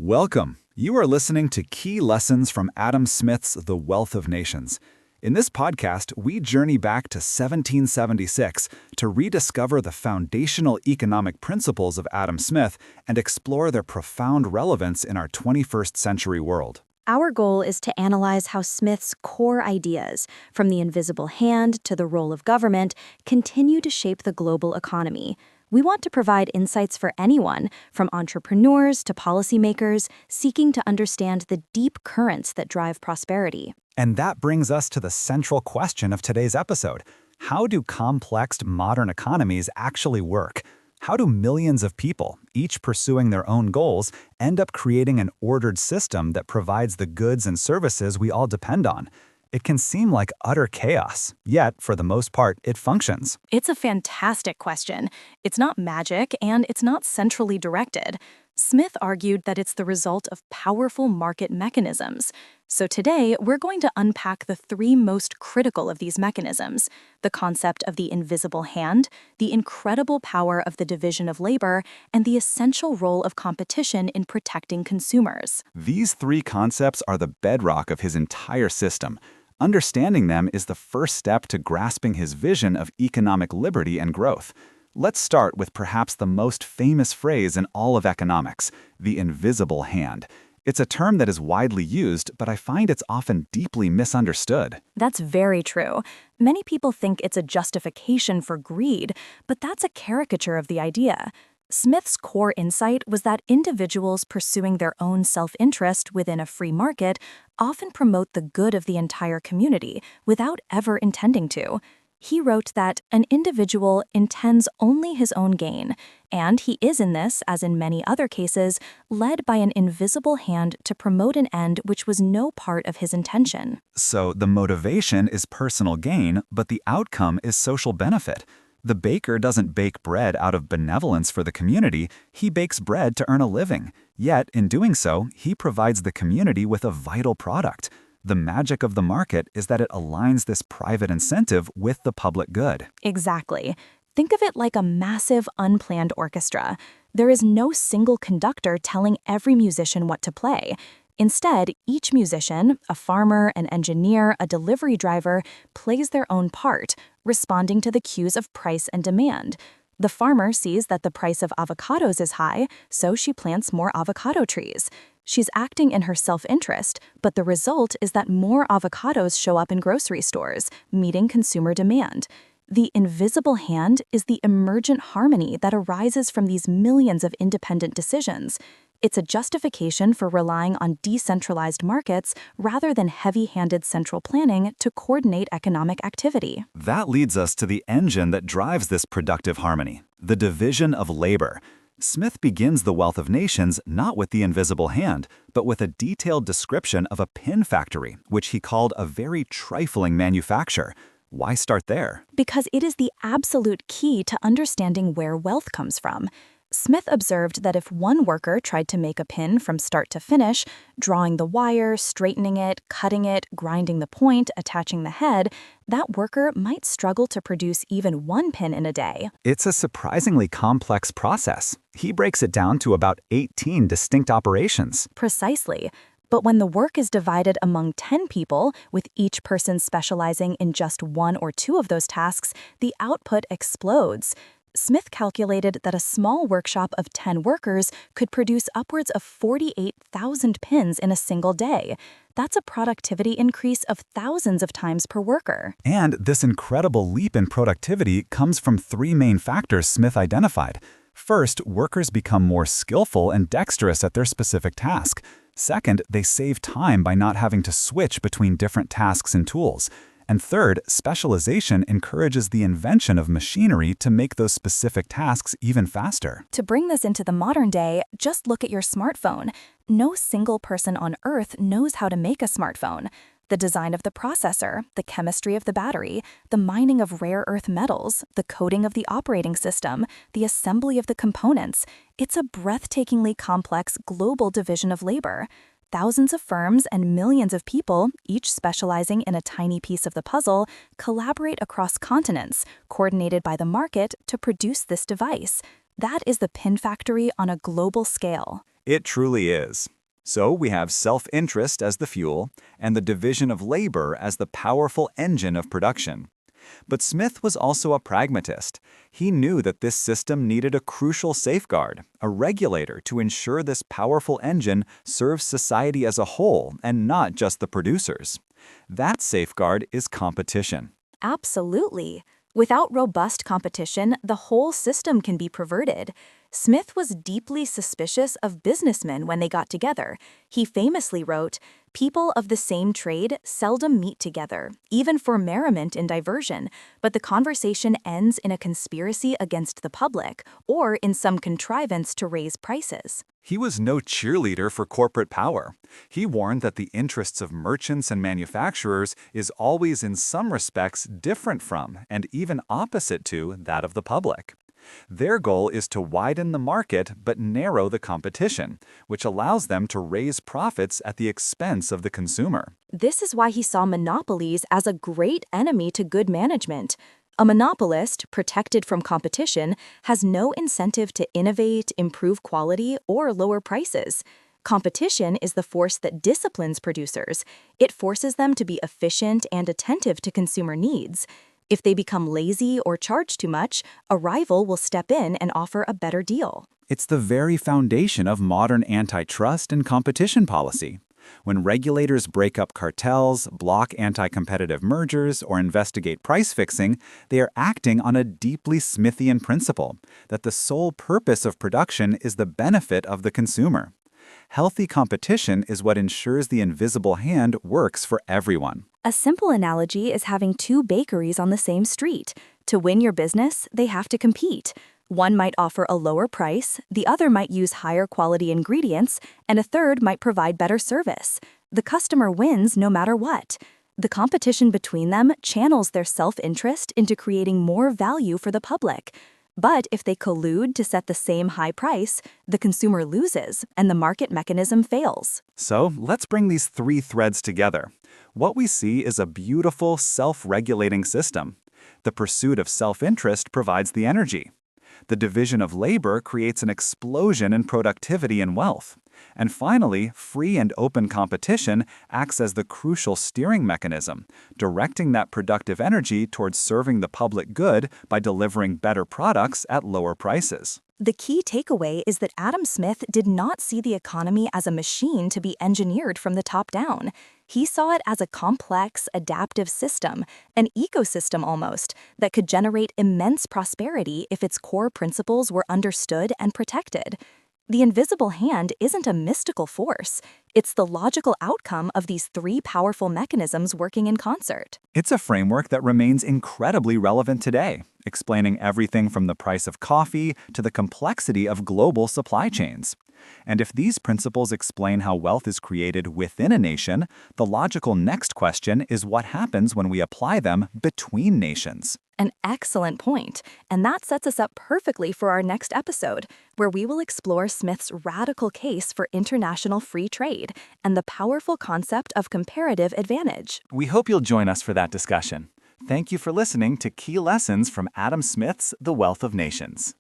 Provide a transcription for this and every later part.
Welcome. You are listening to Key Lessons from Adam Smith's The Wealth of Nations. In this podcast, we journey back to 1776 to rediscover the foundational economic principles of Adam Smith and explore their profound relevance in our 21st century world. Our goal is to analyze how Smith's core ideas, from the invisible hand to the role of government, continue to shape the global economy. We want to provide insights for anyone, from entrepreneurs to policymakers, seeking to understand the deep currents that drive prosperity. And that brings us to the central question of today's episode. How do complex modern economies actually work? How do millions of people, each pursuing their own goals, end up creating an ordered system that provides the goods and services we all depend on? It can seem like utter chaos, yet, for the most part, it functions. It's a fantastic question. It's not magic, and it's not centrally directed. Smith argued that it's the result of powerful market mechanisms. So today, we're going to unpack the three most critical of these mechanisms: the concept of the invisible hand, the incredible power of the division of labor, and the essential role of competition in protecting consumers. These three concepts are the bedrock of his entire system. Understanding them is the first step to grasping his vision of economic liberty and growth. Let's start with perhaps the most famous phrase in all of economics, the invisible hand. It's a term that is widely used, but I find it's often deeply misunderstood. That's very true. Many people think it's a justification for greed, but that's a caricature of the idea. Smith's core insight was that individuals pursuing their own self-interest within a free market often promote the good of the entire community without ever intending to. He wrote that an individual intends only his own gain, and he is in this, as in many other cases, led by an invisible hand to promote an end which was no part of his intention. So the motivation is personal gain, but the outcome is social benefit. The baker doesn't bake bread out of benevolence for the community, he bakes bread to earn a living. Yet, in doing so, he provides the community with a vital product. The magic of the market is that it aligns this private incentive with the public good. Exactly. Think of it like a massive, unplanned orchestra. There is no single conductor telling every musician what to play. Instead, each musician, a farmer, an engineer, a delivery driver, plays their own part, responding to the cues of price and demand. The farmer sees that the price of avocados is high, so she plants more avocado trees. She's acting in her self-interest, but the result is that more avocados show up in grocery stores, meeting consumer demand. The invisible hand is the emergent harmony that arises from these millions of independent decisions. It's a justification for relying on decentralized markets rather than heavy-handed central planning to coordinate economic activity. That leads us to the engine that drives this productive harmony, the division of labor. Smith begins The Wealth of Nations not with the invisible hand, but with a detailed description of a pin factory, which he called a very trifling manufacture. Why start there? Because it is the absolute key to understanding where wealth comes from. Smith observed that if one worker tried to make a pin from start to finish, drawing the wire, straightening it, cutting it, grinding the point, attaching the head, that worker might struggle to produce even one pin in a day. It's a surprisingly complex process. He breaks it down to about 18 distinct operations. Precisely. But when the work is divided among 10 people, with each person specializing in just one or two of those tasks, the output explodes. Smith calculated that a small workshop of 10 workers could produce upwards of 48,000 pins in a single day. That's a productivity increase of thousands of times per worker. And this incredible leap in productivity comes from three main factors Smith identified. First, workers become more skillful and dexterous at their specific task. Second, they save time by not having to switch between different tasks and tools. And third, specialization encourages the invention of machinery to make those specific tasks even faster. To bring this into the modern day, just look at your smartphone. No single person on Earth knows how to make a smartphone. The design of the processor, the chemistry of the battery, the mining of rare earth metals, the coding of the operating system, the assembly of the components. It's a breathtakingly complex global division of labor. Thousands of firms and millions of people, each specializing in a tiny piece of the puzzle, collaborate across continents, coordinated by the market to produce this device. That is the pin factory on a global scale. It truly is. So we have self-interest as the fuel and the division of labor as the powerful engine of production. But Smith was also a pragmatist. He knew that this system needed a crucial safeguard, a regulator to ensure this powerful engine serves society as a whole and not just the producers. That safeguard is competition. Absolutely. Without robust competition, the whole system can be perverted. Smith was deeply suspicious of businessmen when they got together. He famously wrote, "People of the same trade seldom meet together, even for merriment and diversion, but the conversation ends in a conspiracy against the public or in some contrivance to raise prices." He was no cheerleader for corporate power. He warned that the interests of merchants and manufacturers is always in some respects different from and even opposite to that of the public. Their goal is to widen the market but narrow the competition, which allows them to raise profits at the expense of the consumer. This is why he saw monopolies as a great enemy to good management. A monopolist, protected from competition, has no incentive to innovate, improve quality, or lower prices. Competition is the force that disciplines producers. It forces them to be efficient and attentive to consumer needs. If they become lazy or charge too much, a rival will step in and offer a better deal. It's the very foundation of modern antitrust and competition policy. When regulators break up cartels, block anti-competitive mergers, or investigate price fixing, they are acting on a deeply Smithian principle that the sole purpose of production is the benefit of the consumer. Healthy competition is what ensures the invisible hand works for everyone. A simple analogy is having two bakeries on the same street. To win your business, they have to compete. One might offer a lower price, the other might use higher quality ingredients, and a third might provide better service. The customer wins no matter what. The competition between them channels their self-interest into creating more value for the public. But if they collude to set the same high price, the consumer loses and the market mechanism fails. So let's bring these three threads together. What we see is a beautiful, self-regulating system. The pursuit of self-interest provides the energy. The division of labor creates an explosion in productivity and wealth. And finally, free and open competition acts as the crucial steering mechanism, directing that productive energy towards serving the public good by delivering better products at lower prices. The key takeaway is that Adam Smith did not see the economy as a machine to be engineered from the top down. He saw it as a complex, adaptive system, an ecosystem almost, that could generate immense prosperity if its core principles were understood and protected. The invisible hand isn't a mystical force. It's the logical outcome of these three powerful mechanisms working in concert. It's a framework that remains incredibly relevant today, explaining everything from the price of coffee to the complexity of global supply chains. And if these principles explain how wealth is created within a nation, the logical next question is what happens when we apply them between nations. An excellent point, and that sets us up perfectly for our next episode, where we will explore Smith's radical case for international free trade and the powerful concept of comparative advantage. We hope you'll join us for that discussion. Thank you for listening to Key Lessons from Adam Smith's The Wealth of Nations.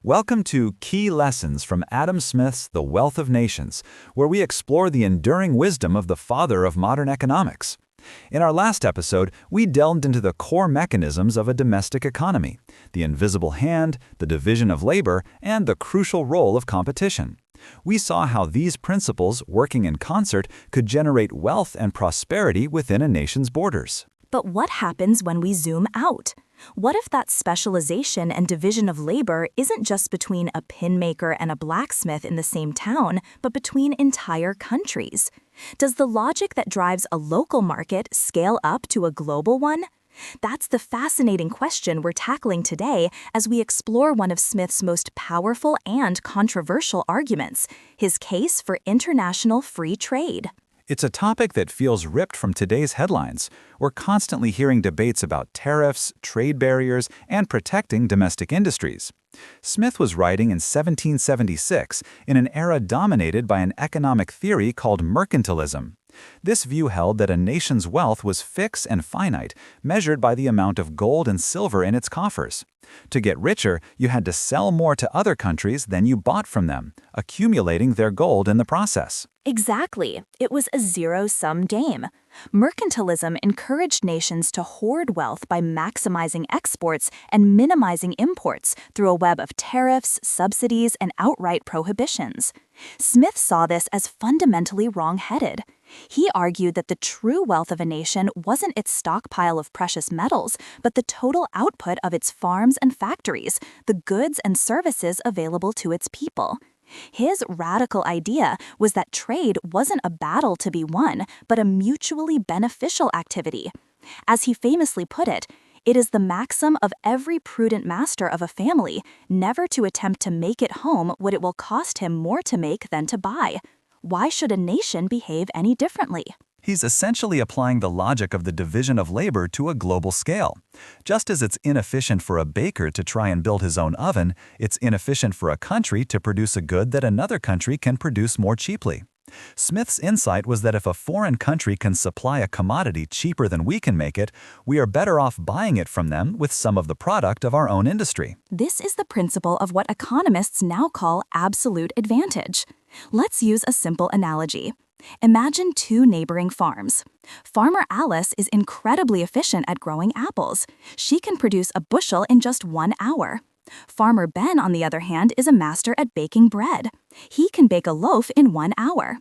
Welcome to Key Lessons from Adam Smith's The Wealth of Nations, where we explore the enduring wisdom of the father of modern economics. In our last episode, we delved into the core mechanisms of a domestic economy, the invisible hand, the division of labor, and the crucial role of competition. We saw how these principles, working in concert, could generate wealth and prosperity within a nation's borders. But what happens when we zoom out? What if that specialization and division of labor isn't just between a pin maker and a blacksmith in the same town, but between entire countries? Does the logic that drives a local market scale up to a global one? That's the fascinating question we're tackling today as we explore one of Smith's most powerful and controversial arguments, his case for international free trade. It's a topic that feels ripped from today's headlines. We're constantly hearing debates about tariffs, trade barriers, and protecting domestic industries. Smith was writing in 1776 in an era dominated by an economic theory called mercantilism. This view held that a nation's wealth was fixed and finite, measured by the amount of gold and silver in its coffers. To get richer, you had to sell more to other countries than you bought from them, accumulating their gold in the process. Exactly. It was a zero-sum game. Mercantilism encouraged nations to hoard wealth by maximizing exports and minimizing imports through a web of tariffs, subsidies, and outright prohibitions. Smith saw this as fundamentally wrong-headed. He argued that the true wealth of a nation wasn't its stockpile of precious metals, but the total output of its farms and factories, the goods and services available to its people. His radical idea was that trade wasn't a battle to be won, but a mutually beneficial activity. As he famously put it, it is the maxim of every prudent master of a family never to attempt to make at home what it will cost him more to make than to buy. Why should a nation behave any differently? He's essentially applying the logic of the division of labor to a global scale. Just as it's inefficient for a baker to try and build his own oven, it's inefficient for a country to produce a good that another country can produce more cheaply. Smith's insight was that if a foreign country can supply a commodity cheaper than we can make it, we are better off buying it from them with some of the product of our own industry. This is the principle of what economists now call absolute advantage. Let's use a simple analogy. Imagine two neighboring farms. Farmer Alice is incredibly efficient at growing apples. She can produce a bushel in just 1 hour. Farmer Ben, on the other hand, is a master at baking bread. He can bake a loaf in 1 hour.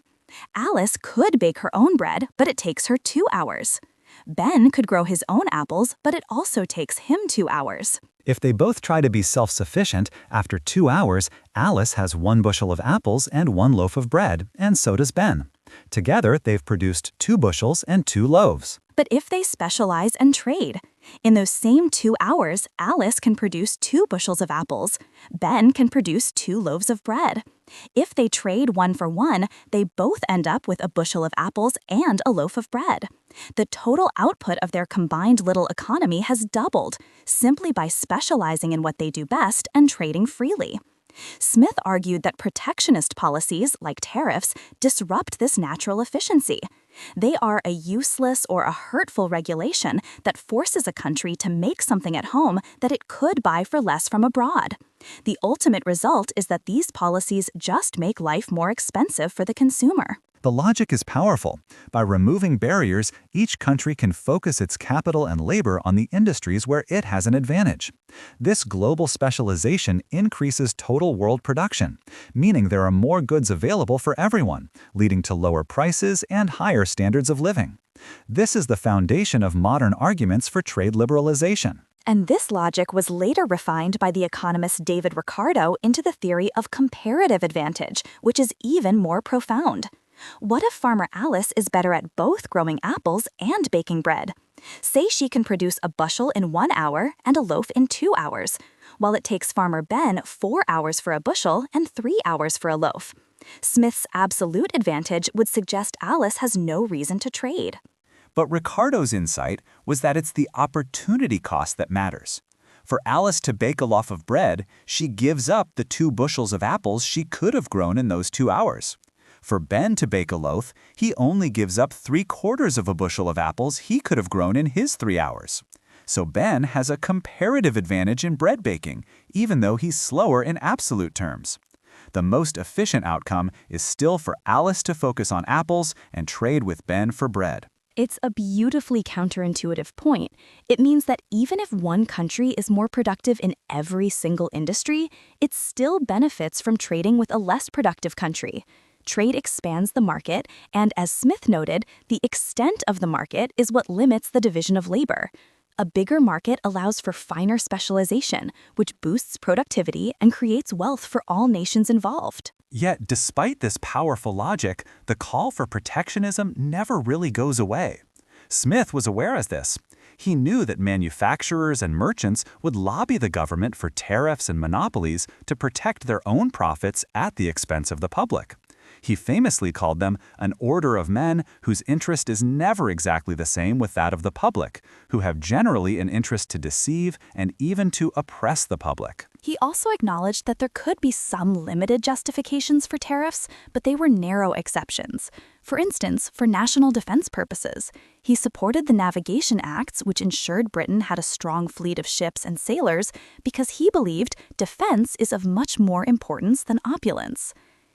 Alice could bake her own bread, but it takes her 2 hours. Ben could grow his own apples, but it also takes him 2 hours. If they both try to be self-sufficient, after 2 hours, Alice has 1 bushel of apples and 1 loaf of bread, and so does Ben. Together, they've produced 2 bushels and 2 loaves. But if they specialize and trade, in those same 2 hours, Alice can produce 2 bushels of apples. Ben can produce 2 loaves of bread. If they trade 1 for 1, they both end up with a bushel of apples and a loaf of bread. The total output of their combined little economy has doubled, simply by specializing in what they do best and trading freely. Smith argued that protectionist policies, like tariffs, disrupt this natural efficiency. They are a useless or a hurtful regulation that forces a country to make something at home that it could buy for less from abroad. The ultimate result is that these policies just make life more expensive for the consumer. The logic is powerful. By removing barriers, each country can focus its capital and labor on the industries where it has an advantage. This global specialization increases total world production, meaning there are more goods available for everyone, leading to lower prices and higher standards of living. This is the foundation of modern arguments for trade liberalization. And this logic was later refined by the economist David Ricardo into the theory of comparative advantage, which is even more profound. What if Farmer Alice is better at both growing apples and baking bread? Say she can produce a bushel in 1 hour and a loaf in 2 hours, while it takes Farmer Ben 4 hours for a bushel and 3 hours for a loaf. Smith's absolute advantage would suggest Alice has no reason to trade. But Ricardo's insight was that it's the opportunity cost that matters. For Alice to bake a loaf of bread, she gives up the 2 bushels of apples she could have grown in those 2 hours. For Ben to bake a loaf, he only gives up 3/4 of a bushel of apples he could have grown in his 3 hours. So Ben has a comparative advantage in bread baking, even though he's slower in absolute terms. The most efficient outcome is still for Alice to focus on apples and trade with Ben for bread. It's a beautifully counterintuitive point. It means that even if one country is more productive in every single industry, it still benefits from trading with a less productive country. Trade expands the market, and as Smith noted, the extent of the market is what limits the division of labor. A bigger market allows for finer specialization, which boosts productivity and creates wealth for all nations involved. Yet, despite this powerful logic, the call for protectionism never really goes away. Smith was aware of this. He knew that manufacturers and merchants would lobby the government for tariffs and monopolies to protect their own profits at the expense of the public. He famously called them an order of men whose interest is never exactly the same with that of the public, who have generally an interest to deceive and even to oppress the public. He also acknowledged that there could be some limited justifications for tariffs, but they were narrow exceptions. For instance, for national defense purposes, he supported the Navigation Acts, which ensured Britain had a strong fleet of ships and sailors, because he believed defense is of much more importance than opulence.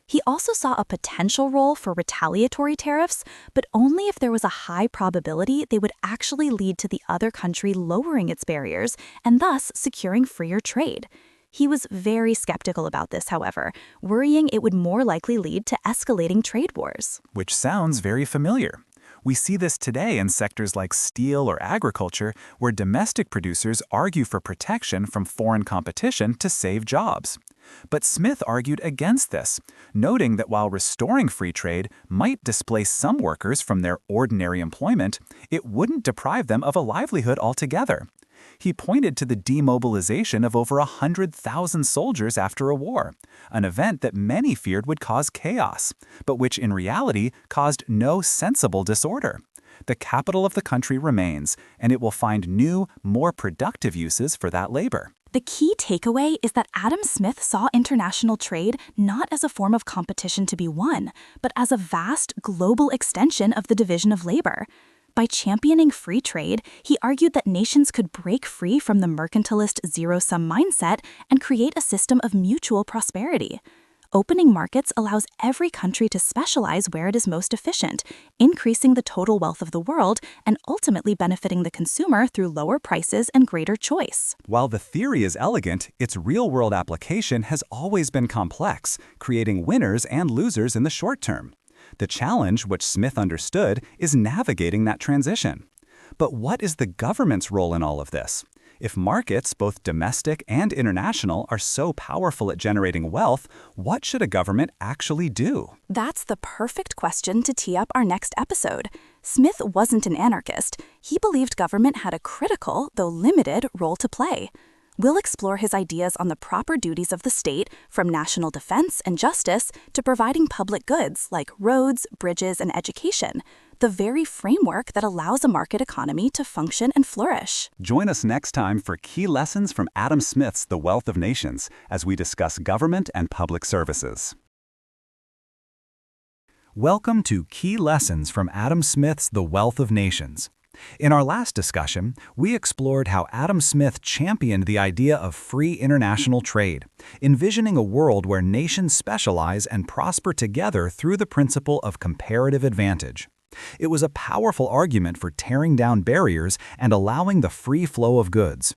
He also saw a potential role for retaliatory tariffs, but only if there was a high probability they would actually lead to the other country lowering its barriers and thus securing freer trade. He was very skeptical about this, however, worrying it would more likely lead to escalating trade wars. Which sounds very familiar. We see this today in sectors like steel or agriculture, where domestic producers argue for protection from foreign competition to save jobs. But Smith argued against this, noting that while restoring free trade might displace some workers from their ordinary employment, it wouldn't deprive them of a livelihood altogether. He pointed to the demobilization of over 100,000 soldiers after a war, an event that many feared would cause chaos, but which in reality caused no sensible disorder. The capital of the country remains, and it will find new, more productive uses for that labor. The key takeaway is that Adam Smith saw international trade not as a form of competition to be won, but as a vast global extension of the division of labor. By championing free trade, he argued that nations could break free from the mercantilist zero-sum mindset and create a system of mutual prosperity. Opening markets allows every country to specialize where it is most efficient, increasing the total wealth of the world and ultimately benefiting the consumer through lower prices and greater choice. While the theory is elegant, its real-world application has always been complex, creating winners and losers in the short term. The challenge, which Smith understood, is navigating that transition. But what is the government's role in all of this? If markets, both domestic and international, are so powerful at generating wealth, what should a government actually do? That's the perfect question to tee up our next episode. Smith wasn't an anarchist. He believed government had a critical, though limited, role to play. We'll explore his ideas on the proper duties of the state, from national defense and justice to providing public goods like roads, bridges, and education, the very framework that allows a market economy to function and flourish. Join us next time for key lessons from Adam Smith's The Wealth of Nations as we discuss government and public services. Welcome to Key Lessons from Adam Smith's The Wealth of Nations. In our last discussion, we explored how Adam Smith championed the idea of free international trade, envisioning a world where nations specialize and prosper together through the principle of comparative advantage. It was a powerful argument for tearing down barriers and allowing the free flow of goods.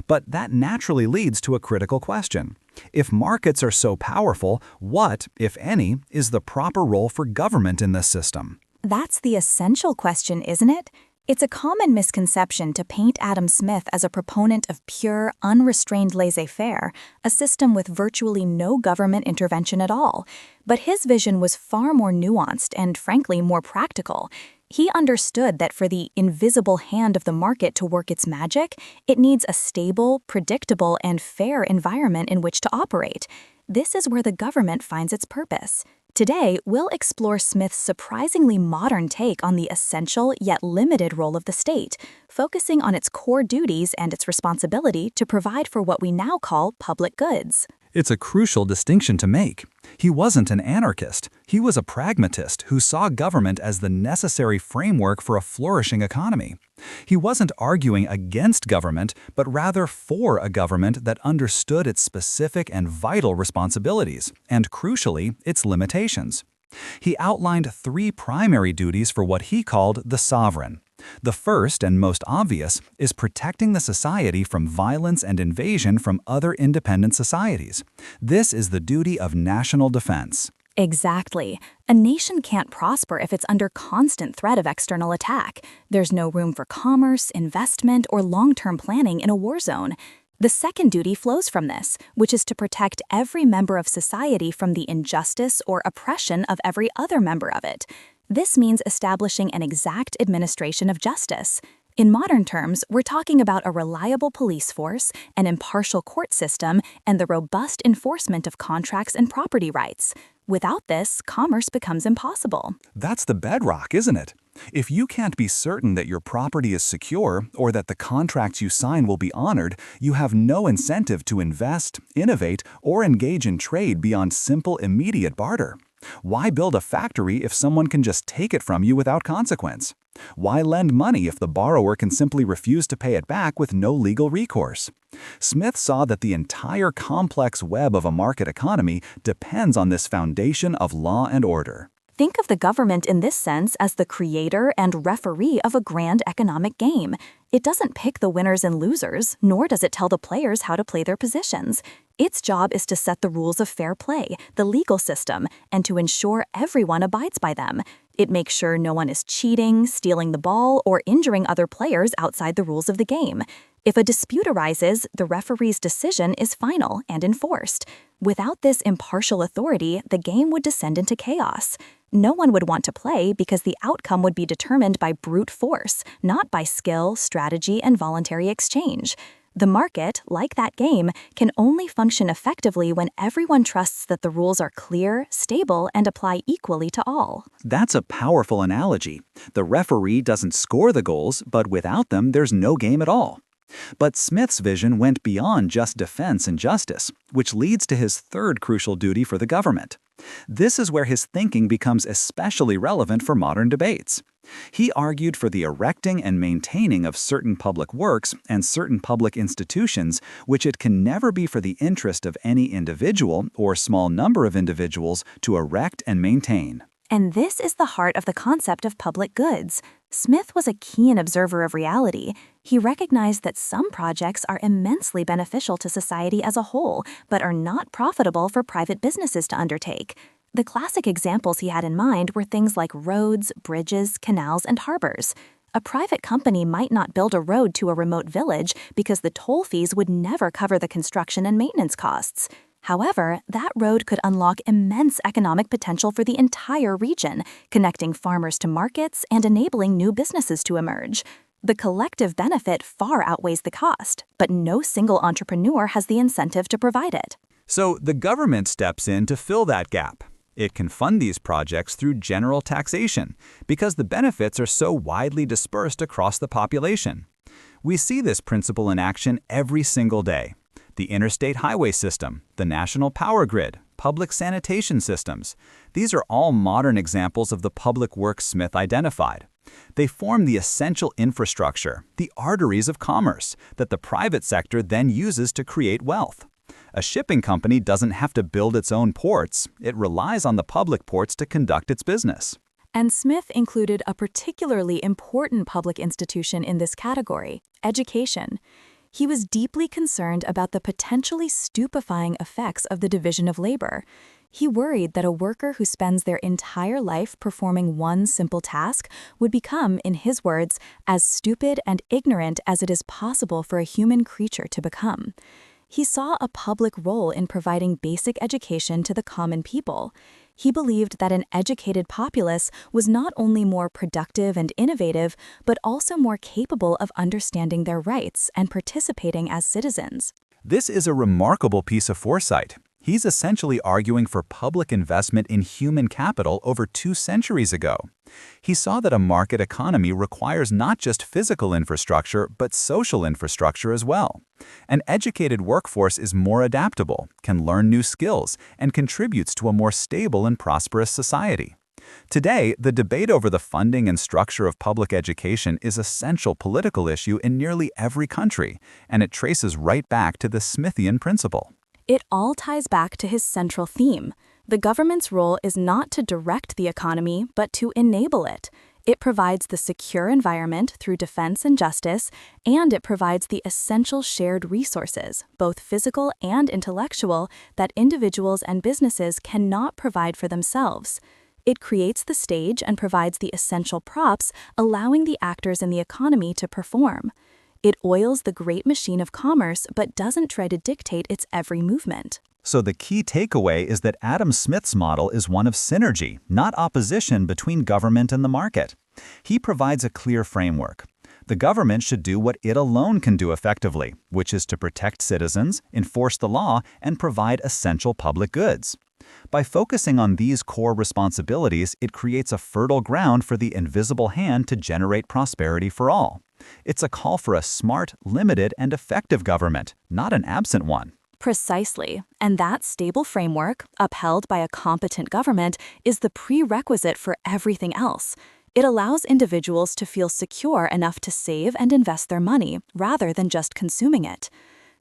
But that naturally leads to a critical question. If markets are so powerful, what, if any, is the proper role for government in this system? That's the essential question, isn't it? It's a common misconception to paint Adam Smith as a proponent of pure, unrestrained laissez-faire, a system with virtually no government intervention at all. But his vision was far more nuanced and, frankly, more practical. He understood that for the invisible hand of the market to work its magic, it needs a stable, predictable, and fair environment in which to operate. This is where the government finds its purpose. Today, we'll explore Smith's surprisingly modern take on the essential yet limited role of the state, focusing on its core duties and its responsibility to provide for what we now call public goods. It's a crucial distinction to make. He wasn't an anarchist. He was a pragmatist who saw government as the necessary framework for a flourishing economy. He wasn't arguing against government, but rather for a government that understood its specific and vital responsibilities, and crucially, its limitations. He outlined three primary duties for what he called the sovereign. The first and most obvious is protecting the society from violence and invasion from other independent societies. This is the duty of national defense. Exactly. A nation can't prosper if it's under constant threat of external attack. There's no room for commerce, investment, or long-term planning in a war zone. The second duty flows from this, which is to protect every member of society from the injustice or oppression of every other member of it. This means establishing an exact administration of justice. In modern terms, we're talking about a reliable police force, an impartial court system, and the robust enforcement of contracts and property rights. Without this, commerce becomes impossible. That's the bedrock, isn't it? If you can't be certain that your property is secure or that the contracts you sign will be honored, you have no incentive to invest, innovate, or engage in trade beyond simple, immediate barter. Why build a factory if someone can just take it from you without consequence? Why lend money if the borrower can simply refuse to pay it back with no legal recourse? Smith saw that the entire complex web of a market economy depends on this foundation of law and order. Think of the government in this sense as the creator and referee of a grand economic game. It doesn't pick the winners and losers, nor does it tell the players how to play their positions. Its job is to set the rules of fair play, the legal system, and to ensure everyone abides by them. It makes sure no one is cheating, stealing the ball, or injuring other players outside the rules of the game. If a dispute arises, the referee's decision is final and enforced. Without this impartial authority, the game would descend into chaos. No one would want to play because the outcome would be determined by brute force, not by skill, strategy, and voluntary exchange. The market, like that game, can only function effectively when everyone trusts that the rules are clear, stable, and apply equally to all. That's a powerful analogy. The referee doesn't score the goals, but without them, there's no game at all. But Smith's vision went beyond just defense and justice, which leads to his third crucial duty for the government. This is where his thinking becomes especially relevant for modern debates. He argued for the erecting and maintaining of certain public works and certain public institutions, which it can never be for the interest of any individual or small number of individuals to erect and maintain. And this is the heart of the concept of public goods. Smith was a keen observer of reality. He recognized that some projects are immensely beneficial to society as a whole, but are not profitable for private businesses to undertake. The classic examples he had in mind were things like roads, bridges, canals, and harbors. A private company might not build a road to a remote village because the toll fees would never cover the construction and maintenance costs. However, that road could unlock immense economic potential for the entire region, connecting farmers to markets and enabling new businesses to emerge. The collective benefit far outweighs the cost, but no single entrepreneur has the incentive to provide it. So the government steps in to fill that gap. It can fund these projects through general taxation because the benefits are so widely dispersed across the population. We see this principle in action every single day. The interstate highway system, the national power grid, public sanitation systems. These are all modern examples of the public works Smith identified. They form the essential infrastructure, the arteries of commerce, that the private sector then uses to create wealth. A shipping company doesn't have to build its own ports. It relies on the public ports to conduct its business. And Smith included a particularly important public institution in this category: education. He was deeply concerned about the potentially stupefying effects of the division of labor. He worried that a worker who spends their entire life performing one simple task would become, in his words, as stupid and ignorant as it is possible for a human creature to become. He saw a public role in providing basic education to the common people. He believed that an educated populace was not only more productive and innovative, but also more capable of understanding their rights and participating as citizens. This is a remarkable piece of foresight. He's essentially arguing for public investment in human capital over 2 centuries ago. He saw that a market economy requires not just physical infrastructure, but social infrastructure as well. An educated workforce is more adaptable, can learn new skills, and contributes to a more stable and prosperous society. Today, the debate over the funding and structure of public education is a central political issue in nearly every country, and it traces right back to the Smithian principle. It all ties back to his central theme. The government's role is not to direct the economy, but to enable it. It provides the secure environment through defense and justice, and it provides the essential shared resources, both physical and intellectual, that individuals and businesses cannot provide for themselves. It creates the stage and provides the essential props, allowing the actors in the economy to perform. It oils the great machine of commerce, but doesn't try to dictate its every movement. So the key takeaway is that Adam Smith's model is one of synergy, not opposition between government and the market. He provides a clear framework. The government should do what it alone can do effectively, which is to protect citizens, enforce the law, and provide essential public goods. By focusing on these core responsibilities, it creates a fertile ground for the invisible hand to generate prosperity for all. It's a call for a smart, limited, and effective government, not an absent one. Precisely. And that stable framework, upheld by a competent government, is the prerequisite for everything else. It allows individuals to feel secure enough to save and invest their money rather than just consuming it.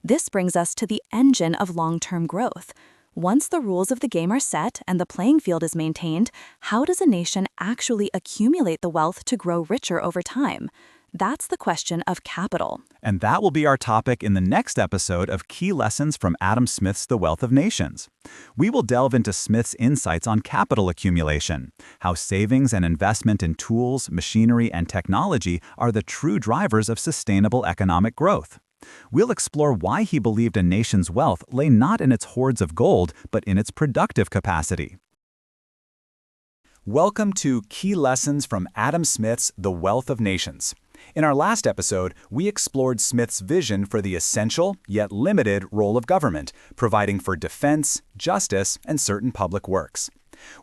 This brings us to the engine of long-term growth. Once the rules of the game are set and the playing field is maintained, how does a nation actually accumulate the wealth to grow richer over time? That's the question of capital. And that will be our topic in the next episode of Key Lessons from Adam Smith's The Wealth of Nations. We will delve into Smith's insights on capital accumulation, how savings and investment in tools, machinery, and technology are the true drivers of sustainable economic growth. We'll explore why he believed a nation's wealth lay not in its hoards of gold, but in its productive capacity. Welcome to Key Lessons from Adam Smith's The Wealth of Nations. In our last episode, we explored Smith's vision for the essential, yet limited, role of government, providing for defense, justice, and certain public works.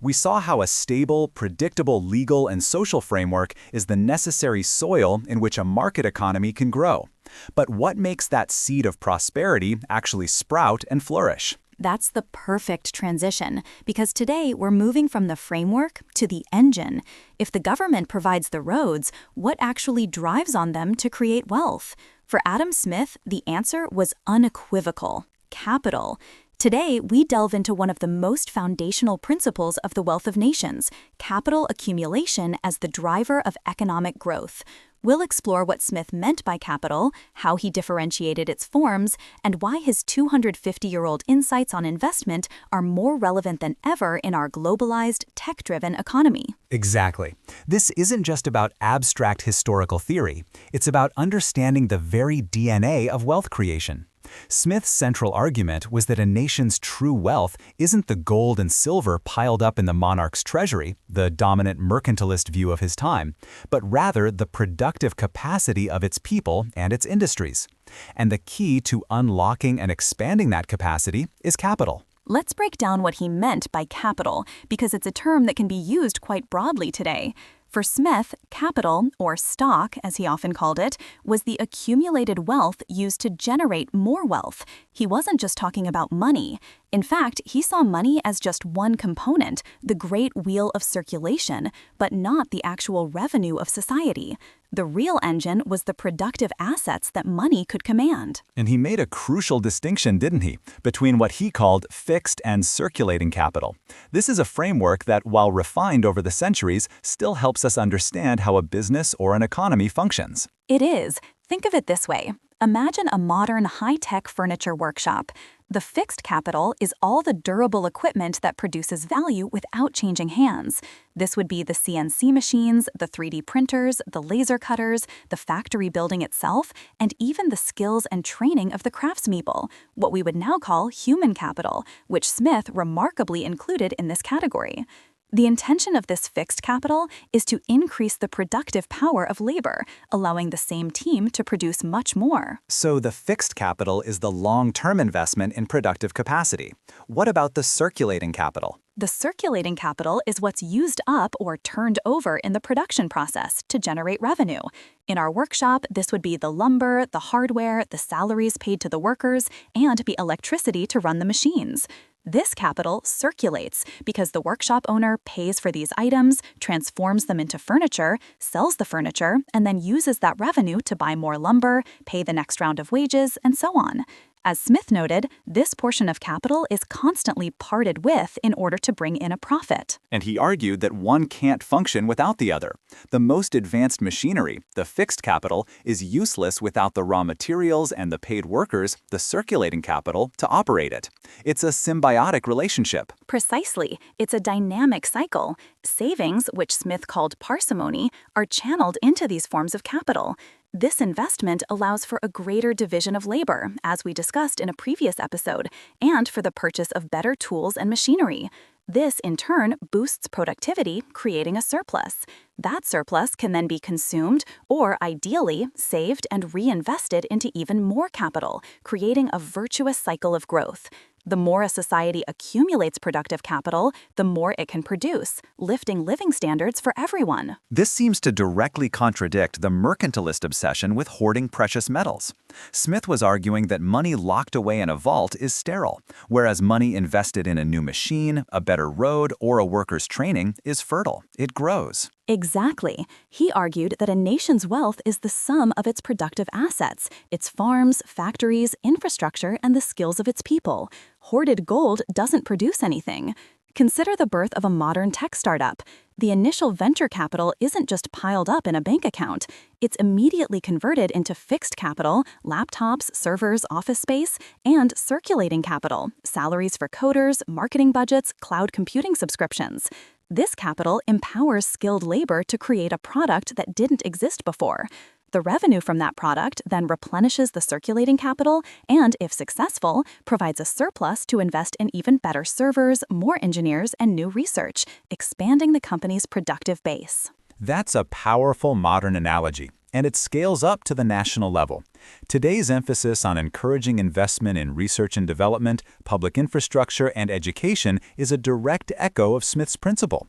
We saw how a stable, predictable legal and social framework is the necessary soil in which a market economy can grow. But what makes that seed of prosperity actually sprout and flourish? That's the perfect transition, because today we're moving from the framework to the engine. If the government provides the roads, what actually drives on them to create wealth? For Adam Smith, the answer was unequivocal: capital. Today, we delve into one of the most foundational principles of the wealth of nations: capital accumulation as the driver of economic growth. We'll explore what Smith meant by capital, how he differentiated its forms, and why his 250-year-old insights on investment are more relevant than ever in our globalized, tech-driven economy. Exactly. This isn't just about abstract historical theory. It's about understanding the very DNA of wealth creation. Smith's central argument was that a nation's true wealth isn't the gold and silver piled up in the monarch's treasury, the dominant mercantilist view of his time, but rather the productive capacity of its people and its industries. And the key to unlocking and expanding that capacity is capital. Let's break down what he meant by capital, because it's a term that can be used quite broadly today. For Smith, capital, or stock as he often called it, was the accumulated wealth used to generate more wealth. He wasn't just talking about money. In fact, he saw money as just one component, the great wheel of circulation, but not the actual revenue of society. The real engine was the productive assets that money could command. And he made a crucial distinction, didn't he, between what he called fixed and circulating capital. This is a framework that, while refined over the centuries, still helps us understand how a business or an economy functions. It is. Think of it this way. Imagine a modern high-tech furniture workshop. The fixed capital is all the durable equipment that produces value without changing hands. This would be the CNC machines, the 3D printers, the laser cutters, the factory building itself, and even the skills and training of the craftspeople, what we would now call human capital, which Smith remarkably included in this category. The intention of this fixed capital is to increase the productive power of labor, allowing the same team to produce much more. So the fixed capital is the long-term investment in productive capacity. What about the circulating capital? The circulating capital is what's used up or turned over in the production process to generate revenue. In our workshop, this would be the lumber, the hardware, the salaries paid to the workers, and the electricity to run the machines. This capital circulates because the workshop owner pays for these items, transforms them into furniture, sells the furniture, and then uses that revenue to buy more lumber, pay the next round of wages, and so on. As Smith noted, this portion of capital is constantly parted with in order to bring in a profit. And he argued that one can't function without the other. The most advanced machinery, the fixed capital, is useless without the raw materials and the paid workers, the circulating capital, to operate it. It's a symbiotic relationship. Precisely. It's a dynamic cycle. Savings, which Smith called parsimony, are channeled into these forms of capital. This investment allows for a greater division of labor, as we discussed in a previous episode, and for the purchase of better tools and machinery. This, in turn, boosts productivity, creating a surplus. That surplus can then be consumed or, ideally, saved and reinvested into even more capital, creating a virtuous cycle of growth. The more a society accumulates productive capital, the more it can produce, lifting living standards for everyone. This seems to directly contradict the mercantilist obsession with hoarding precious metals. Smith was arguing that money locked away in a vault is sterile, whereas money invested in a new machine, a better road, or a worker's training is fertile. It grows. Exactly. He argued that a nation's wealth is the sum of its productive assets, its farms, factories, infrastructure, and the skills of its people. Hoarded gold doesn't produce anything. Consider the birth of a modern tech startup. The initial venture capital isn't just piled up in a bank account. It's immediately converted into fixed capital, laptops, servers, office space, and circulating capital, salaries for coders, marketing budgets, cloud computing subscriptions. This capital empowers skilled labor to create a product that didn't exist before. The revenue from that product then replenishes the circulating capital and, if successful, provides a surplus to invest in even better servers, more engineers, and new research, expanding the company's productive base. That's a powerful modern analogy, and it scales up to the national level. Today's emphasis on encouraging investment in research and development, public infrastructure, and education is a direct echo of Smith's principle.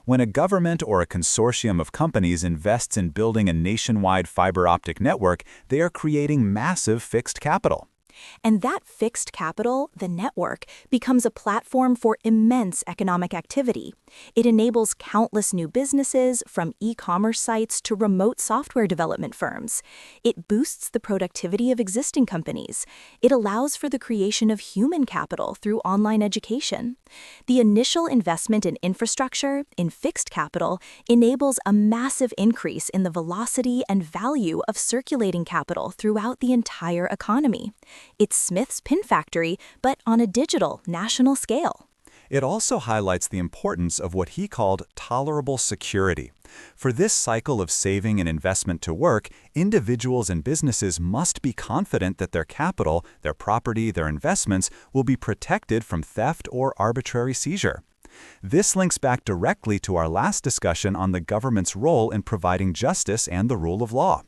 When a government or a consortium of companies invests in building a nationwide fiber optic network, they are creating massive fixed capital. And that fixed capital, the network, becomes a platform for immense economic activity. It enables countless new businesses, from e-commerce sites to remote software development firms. It boosts the productivity of existing companies. It allows for the creation of human capital through online education. The initial investment in infrastructure, in fixed capital, enables a massive increase in the velocity and value of circulating capital throughout the entire economy. It's Smith's pin factory, but on a digital, national scale. It also highlights the importance of what he called tolerable security. For this cycle of saving and investment to work, individuals and businesses must be confident that their capital, their property, their investments will be protected from theft or arbitrary seizure. This links back directly to our last discussion on the government's role in providing justice and the rule of law.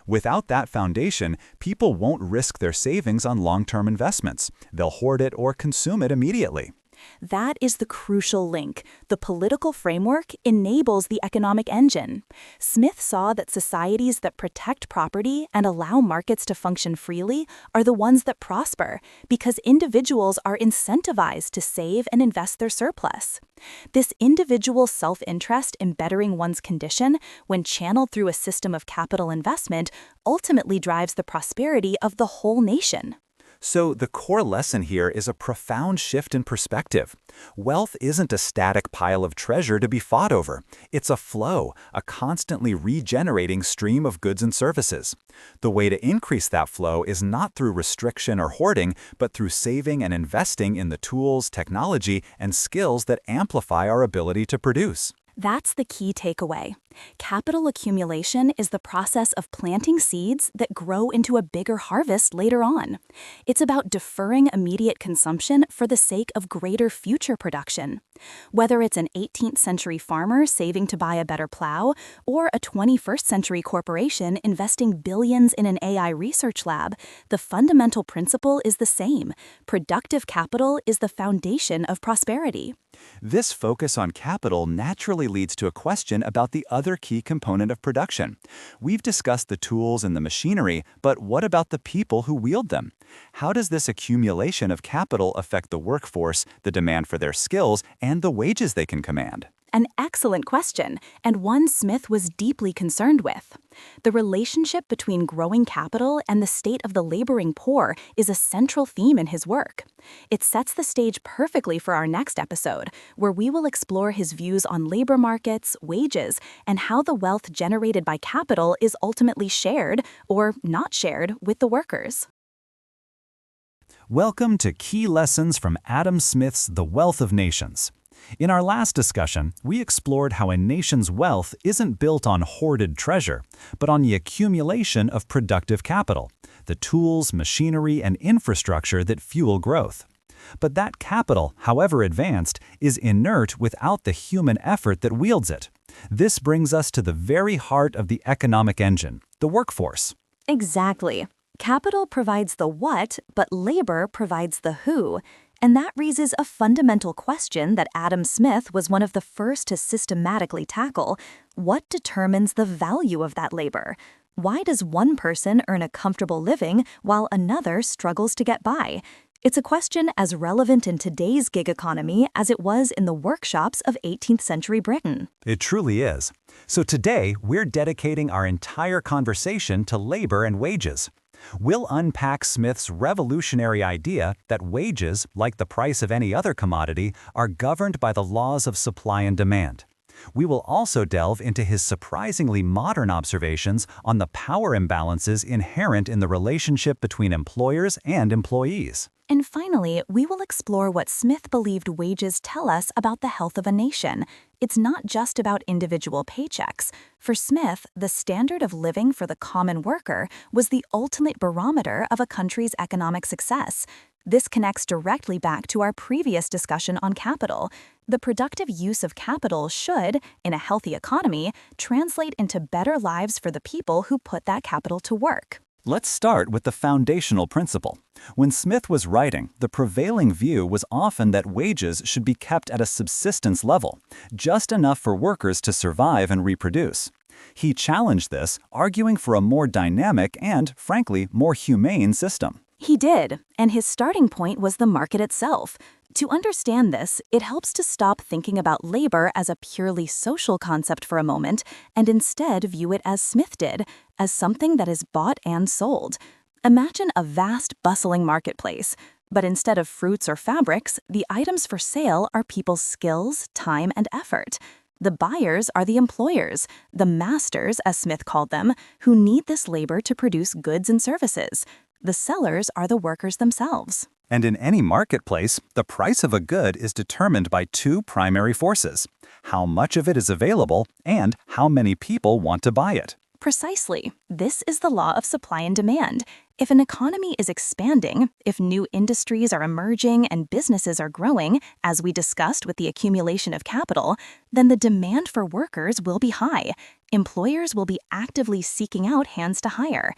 Without that foundation, people won't risk their savings on long-term investments. They'll hoard it or consume it immediately. That is the crucial link. The political framework enables the economic engine. Smith saw that societies that protect property and allow markets to function freely are the ones that prosper, because individuals are incentivized to save and invest their surplus. This individual self-interest in bettering one's condition, when channeled through a system of capital investment, ultimately drives the prosperity of the whole nation. So the core lesson here is a profound shift in perspective. Wealth isn't a static pile of treasure to be fought over. It's a flow, a constantly regenerating stream of goods and services. The way to increase that flow is not through restriction or hoarding, but through saving and investing in the tools, technology, and skills that amplify our ability to produce. That's the key takeaway. Capital accumulation is the process of planting seeds that grow into a bigger harvest later on. It's about deferring immediate consumption for the sake of greater future production. Whether it's an 18th century farmer saving to buy a better plow, or a 21st century corporation investing billions in an AI research lab, the fundamental principle is the same. Productive capital is the foundation of prosperity. This focus on capital naturally leads to a question about the other key component of production. We've discussed the tools and the machinery, but what about the people who wield them? How does this accumulation of capital affect the workforce, the demand for their skills, and the wages they can command? An excellent question, and one Smith was deeply concerned with. The relationship between growing capital and the state of the laboring poor is a central theme in his work. It sets the stage perfectly for our next episode, where we will explore his views on labor markets, wages, and how the wealth generated by capital is ultimately shared, or not shared, with the workers. Welcome to Key Lessons from Adam Smith's The Wealth of Nations. In our last discussion, we explored how a nation's wealth isn't built on hoarded treasure, but on the accumulation of productive capital, the tools, machinery, and infrastructure that fuel growth. But that capital, however advanced, is inert without the human effort that wields it. This brings us to the very heart of the economic engine, the workforce. Exactly. Capital provides the what, but labor provides the who. And that raises a fundamental question that Adam Smith was one of the first to systematically tackle. What determines the value of that labor? Why does one person earn a comfortable living while another struggles to get by? It's a question as relevant in today's gig economy as it was in the workshops of 18th century Britain. It truly is. So today, we're dedicating our entire conversation to labor and wages. We'll unpack Smith's revolutionary idea that wages, like the price of any other commodity, are governed by the laws of supply and demand. We will also delve into his surprisingly modern observations on the power imbalances inherent in the relationship between employers and employees. And finally, we will explore what Smith believed wages tell us about the health of a nation. It's not just about individual paychecks. For Smith, the standard of living for the common worker was the ultimate barometer of a country's economic success. This connects directly back to our previous discussion on capital. The productive use of capital should, in a healthy economy, translate into better lives for the people who put that capital to work. Let's start with the foundational principle. When Smith was writing, the prevailing view was often that wages should be kept at a subsistence level, just enough for workers to survive and reproduce. He challenged this, arguing for a more dynamic and, frankly, more humane system. He did, and his starting point was the market itself. To understand this, it helps to stop thinking about labor as a purely social concept for a moment and instead view it as Smith did, as something that is bought and sold. Imagine a vast, bustling marketplace, but instead of fruits or fabrics, the items for sale are people's skills, time, and effort. The buyers are the employers, the masters, as Smith called them, who need this labor to produce goods and services. The sellers are the workers themselves. And in any marketplace, the price of a good is determined by two primary forces: how much of it is available and how many people want to buy it. Precisely. This is the law of supply and demand. If an economy is expanding, if new industries are emerging and businesses are growing, as we discussed with the accumulation of capital, then the demand for workers will be high. Employers will be actively seeking out hands to hire.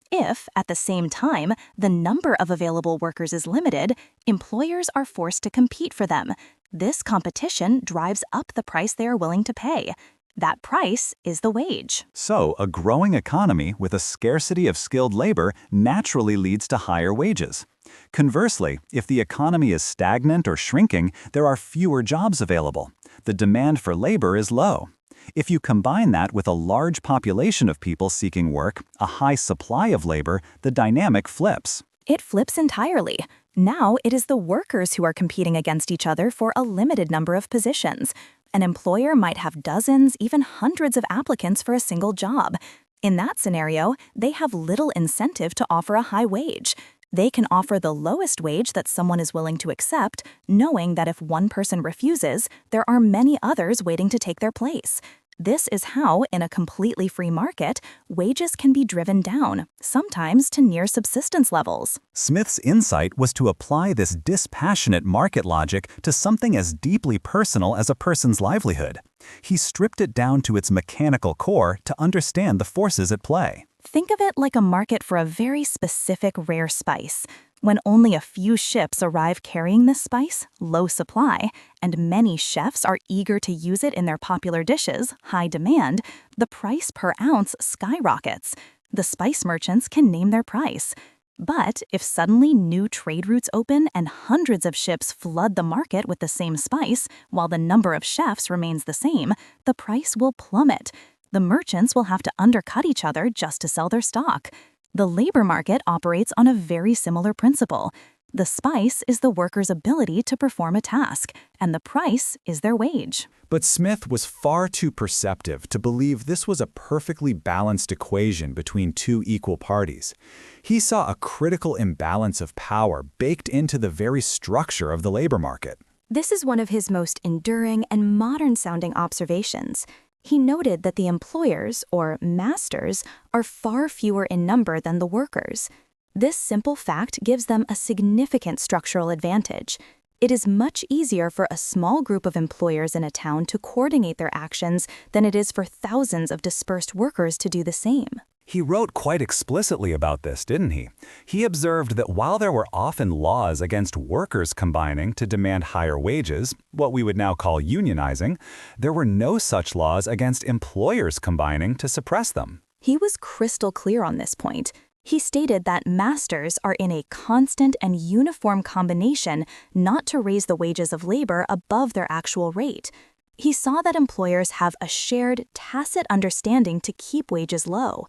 If, at the same time, the number of available workers is limited, employers are forced to compete for them. This competition drives up the price they are willing to pay. That price is the wage. So, a growing economy with a scarcity of skilled labor naturally leads to higher wages. Conversely, if the economy is stagnant or shrinking, there are fewer jobs available. The demand for labor is low. If you combine that with a large population of people seeking work, a high supply of labor, the dynamic flips. It flips entirely. Now it is the workers who are competing against each other for a limited number of positions. An employer might have dozens, even hundreds of applicants for a single job. In that scenario, they have little incentive to offer a high wage. They can offer the lowest wage that someone is willing to accept, knowing that if one person refuses, there are many others waiting to take their place. This is how, in a completely free market, wages can be driven down, sometimes to near subsistence levels. Smith's insight was to apply this dispassionate market logic to something as deeply personal as a person's livelihood. He stripped it down to its mechanical core to understand the forces at play. Think of it like a market for a very specific rare spice. When only a few ships arrive carrying this spice, low supply, and many chefs are eager to use it in their popular dishes, high demand, the price per ounce skyrockets. The spice merchants can name their price. But if suddenly new trade routes open and hundreds of ships flood the market with the same spice, while the number of chefs remains the same, the price will plummet. The merchants will have to undercut each other just to sell their stock. The labor market operates on a very similar principle. The spice is the worker's ability to perform a task, and the price is their wage. But Smith was far too perceptive to believe this was a perfectly balanced equation between two equal parties. He saw a critical imbalance of power baked into the very structure of the labor market. This is one of his most enduring and modern-sounding observations. He noted that the employers, or masters, are far fewer in number than the workers. This simple fact gives them a significant structural advantage. It is much easier for a small group of employers in a town to coordinate their actions than it is for thousands of dispersed workers to do the same. He wrote quite explicitly about this, didn't he? He observed that while there were often laws against workers combining to demand higher wages, what we would now call unionizing, there were no such laws against employers combining to suppress them. He was crystal clear on this point. He stated that masters are in a constant and uniform combination not to raise the wages of labor above their actual rate. He saw that employers have a shared, tacit understanding to keep wages low.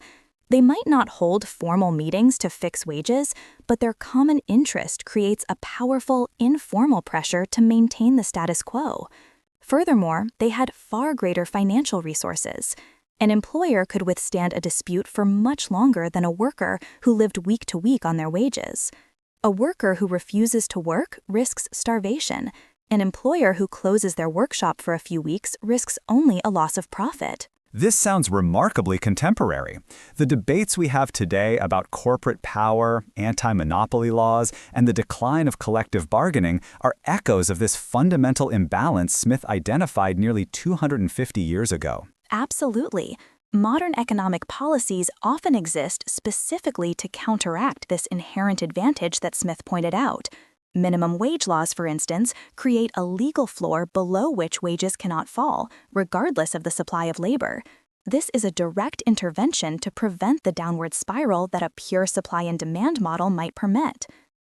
They might not hold formal meetings to fix wages, but their common interest creates a powerful, informal pressure to maintain the status quo. Furthermore, they had far greater financial resources. An employer could withstand a dispute for much longer than a worker who lived week to week on their wages. A worker who refuses to work risks starvation. An employer who closes their workshop for a few weeks risks only a loss of profit. This sounds remarkably contemporary. The debates we have today about corporate power, anti-monopoly laws, and the decline of collective bargaining are echoes of this fundamental imbalance Smith identified nearly 250 years ago. Absolutely. Modern economic policies often exist specifically to counteract this inherent advantage that Smith pointed out. Minimum wage laws, for instance, create a legal floor below which wages cannot fall, regardless of the supply of labor. This is a direct intervention to prevent the downward spiral that a pure supply and demand model might permit.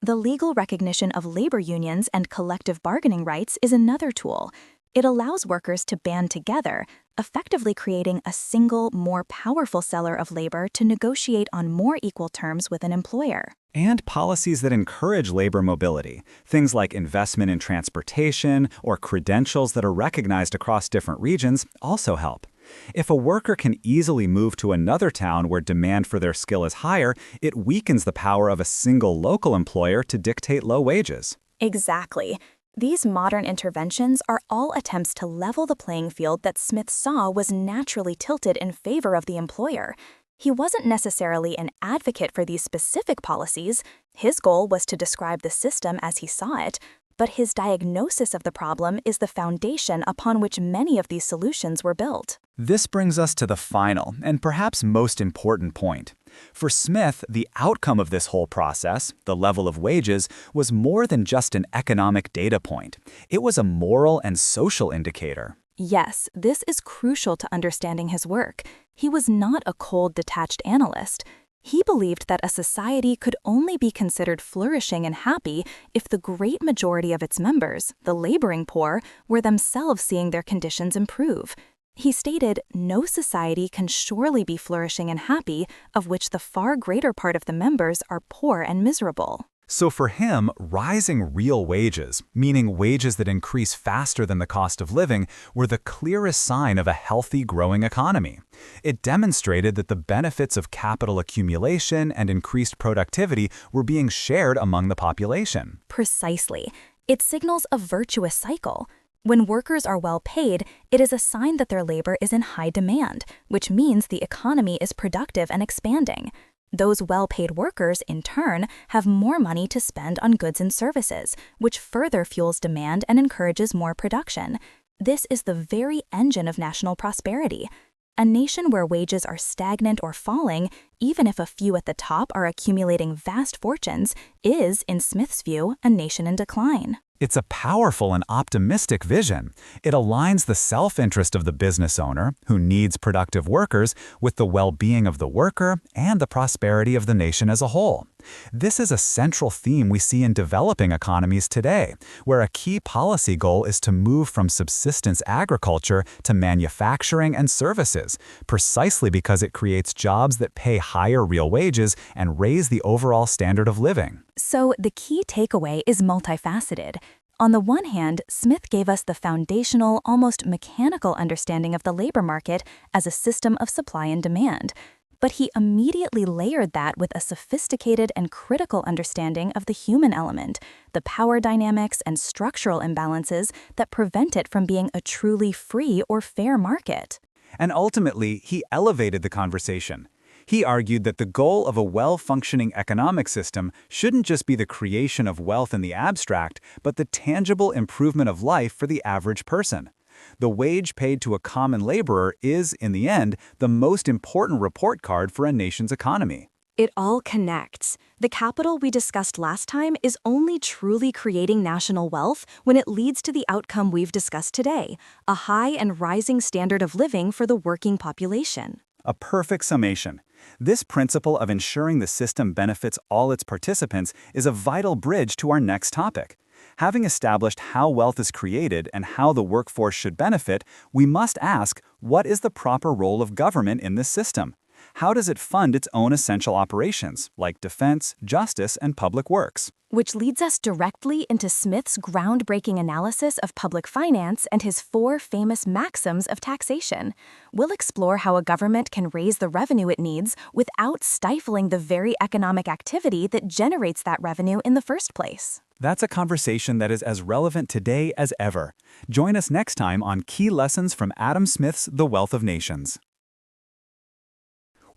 The legal recognition of labor unions and collective bargaining rights is another tool. It allows workers to band together, effectively creating a single, more powerful seller of labor to negotiate on more equal terms with an employer. And policies that encourage labor mobility, things like investment in transportation or credentials that are recognized across different regions, also help. If a worker can easily move to another town where demand for their skill is higher, it weakens the power of a single local employer to dictate low wages. Exactly. These modern interventions are all attempts to level the playing field that Smith saw was naturally tilted in favor of the employer. He wasn't necessarily an advocate for these specific policies. His goal was to describe the system as he saw it, but his diagnosis of the problem is the foundation upon which many of these solutions were built. This brings us to the final and perhaps most important point. For Smith, the outcome of this whole process, the level of wages, was more than just an economic data point. It was a moral and social indicator. Yes, this is crucial to understanding his work. He was not a cold, detached analyst. He believed that a society could only be considered flourishing and happy if the great majority of its members, the laboring poor, were themselves seeing their conditions improve. He stated, no society can surely be flourishing and happy of which the far greater part of the members are poor and miserable. So for him, rising real wages, meaning wages that increase faster than the cost of living, were the clearest sign of a healthy, growing economy. It demonstrated that the benefits of capital accumulation and increased productivity were being shared among the population. Precisely. It signals a virtuous cycle. When workers are well paid, it is a sign that their labor is in high demand, which means the economy is productive and expanding. Those well-paid workers, in turn, have more money to spend on goods and services, which further fuels demand and encourages more production. This is the very engine of national prosperity. A nation where wages are stagnant or falling, even if a few at the top are accumulating vast fortunes, is, in Smith's view, a nation in decline. It's a powerful and optimistic vision. It aligns the self-interest of the business owner, who needs productive workers, with the well-being of the worker and the prosperity of the nation as a whole. This is a central theme we see in developing economies today, where a key policy goal is to move from subsistence agriculture to manufacturing and services, precisely because it creates jobs that pay higher real wages and raise the overall standard of living. So the key takeaway is multifaceted. On the one hand, Smith gave us the foundational, almost mechanical understanding of the labor market as a system of supply and demand. But he immediately layered that with a sophisticated and critical understanding of the human element, the power dynamics and structural imbalances that prevent it from being a truly free or fair market. And ultimately, he elevated the conversation. He argued that the goal of a well-functioning economic system shouldn't just be the creation of wealth in the abstract, but the tangible improvement of life for the average person. The wage paid to a common laborer is, in the end, the most important report card for a nation's economy. It all connects. The capital we discussed last time is only truly creating national wealth when it leads to the outcome we've discussed today, a high and rising standard of living for the working population. A perfect summation. This principle of ensuring the system benefits all its participants is a vital bridge to our next topic. Having established how wealth is created and how the workforce should benefit, we must ask, what is the proper role of government in this system? How does it fund its own essential operations, like defense, justice, and public works? Which leads us directly into Smith's groundbreaking analysis of public finance and his 4 famous maxims of taxation. We'll explore how a government can raise the revenue it needs without stifling the very economic activity that generates that revenue in the first place. That's a conversation that is as relevant today as ever. Join us next time on Key Lessons from Adam Smith's The Wealth of Nations.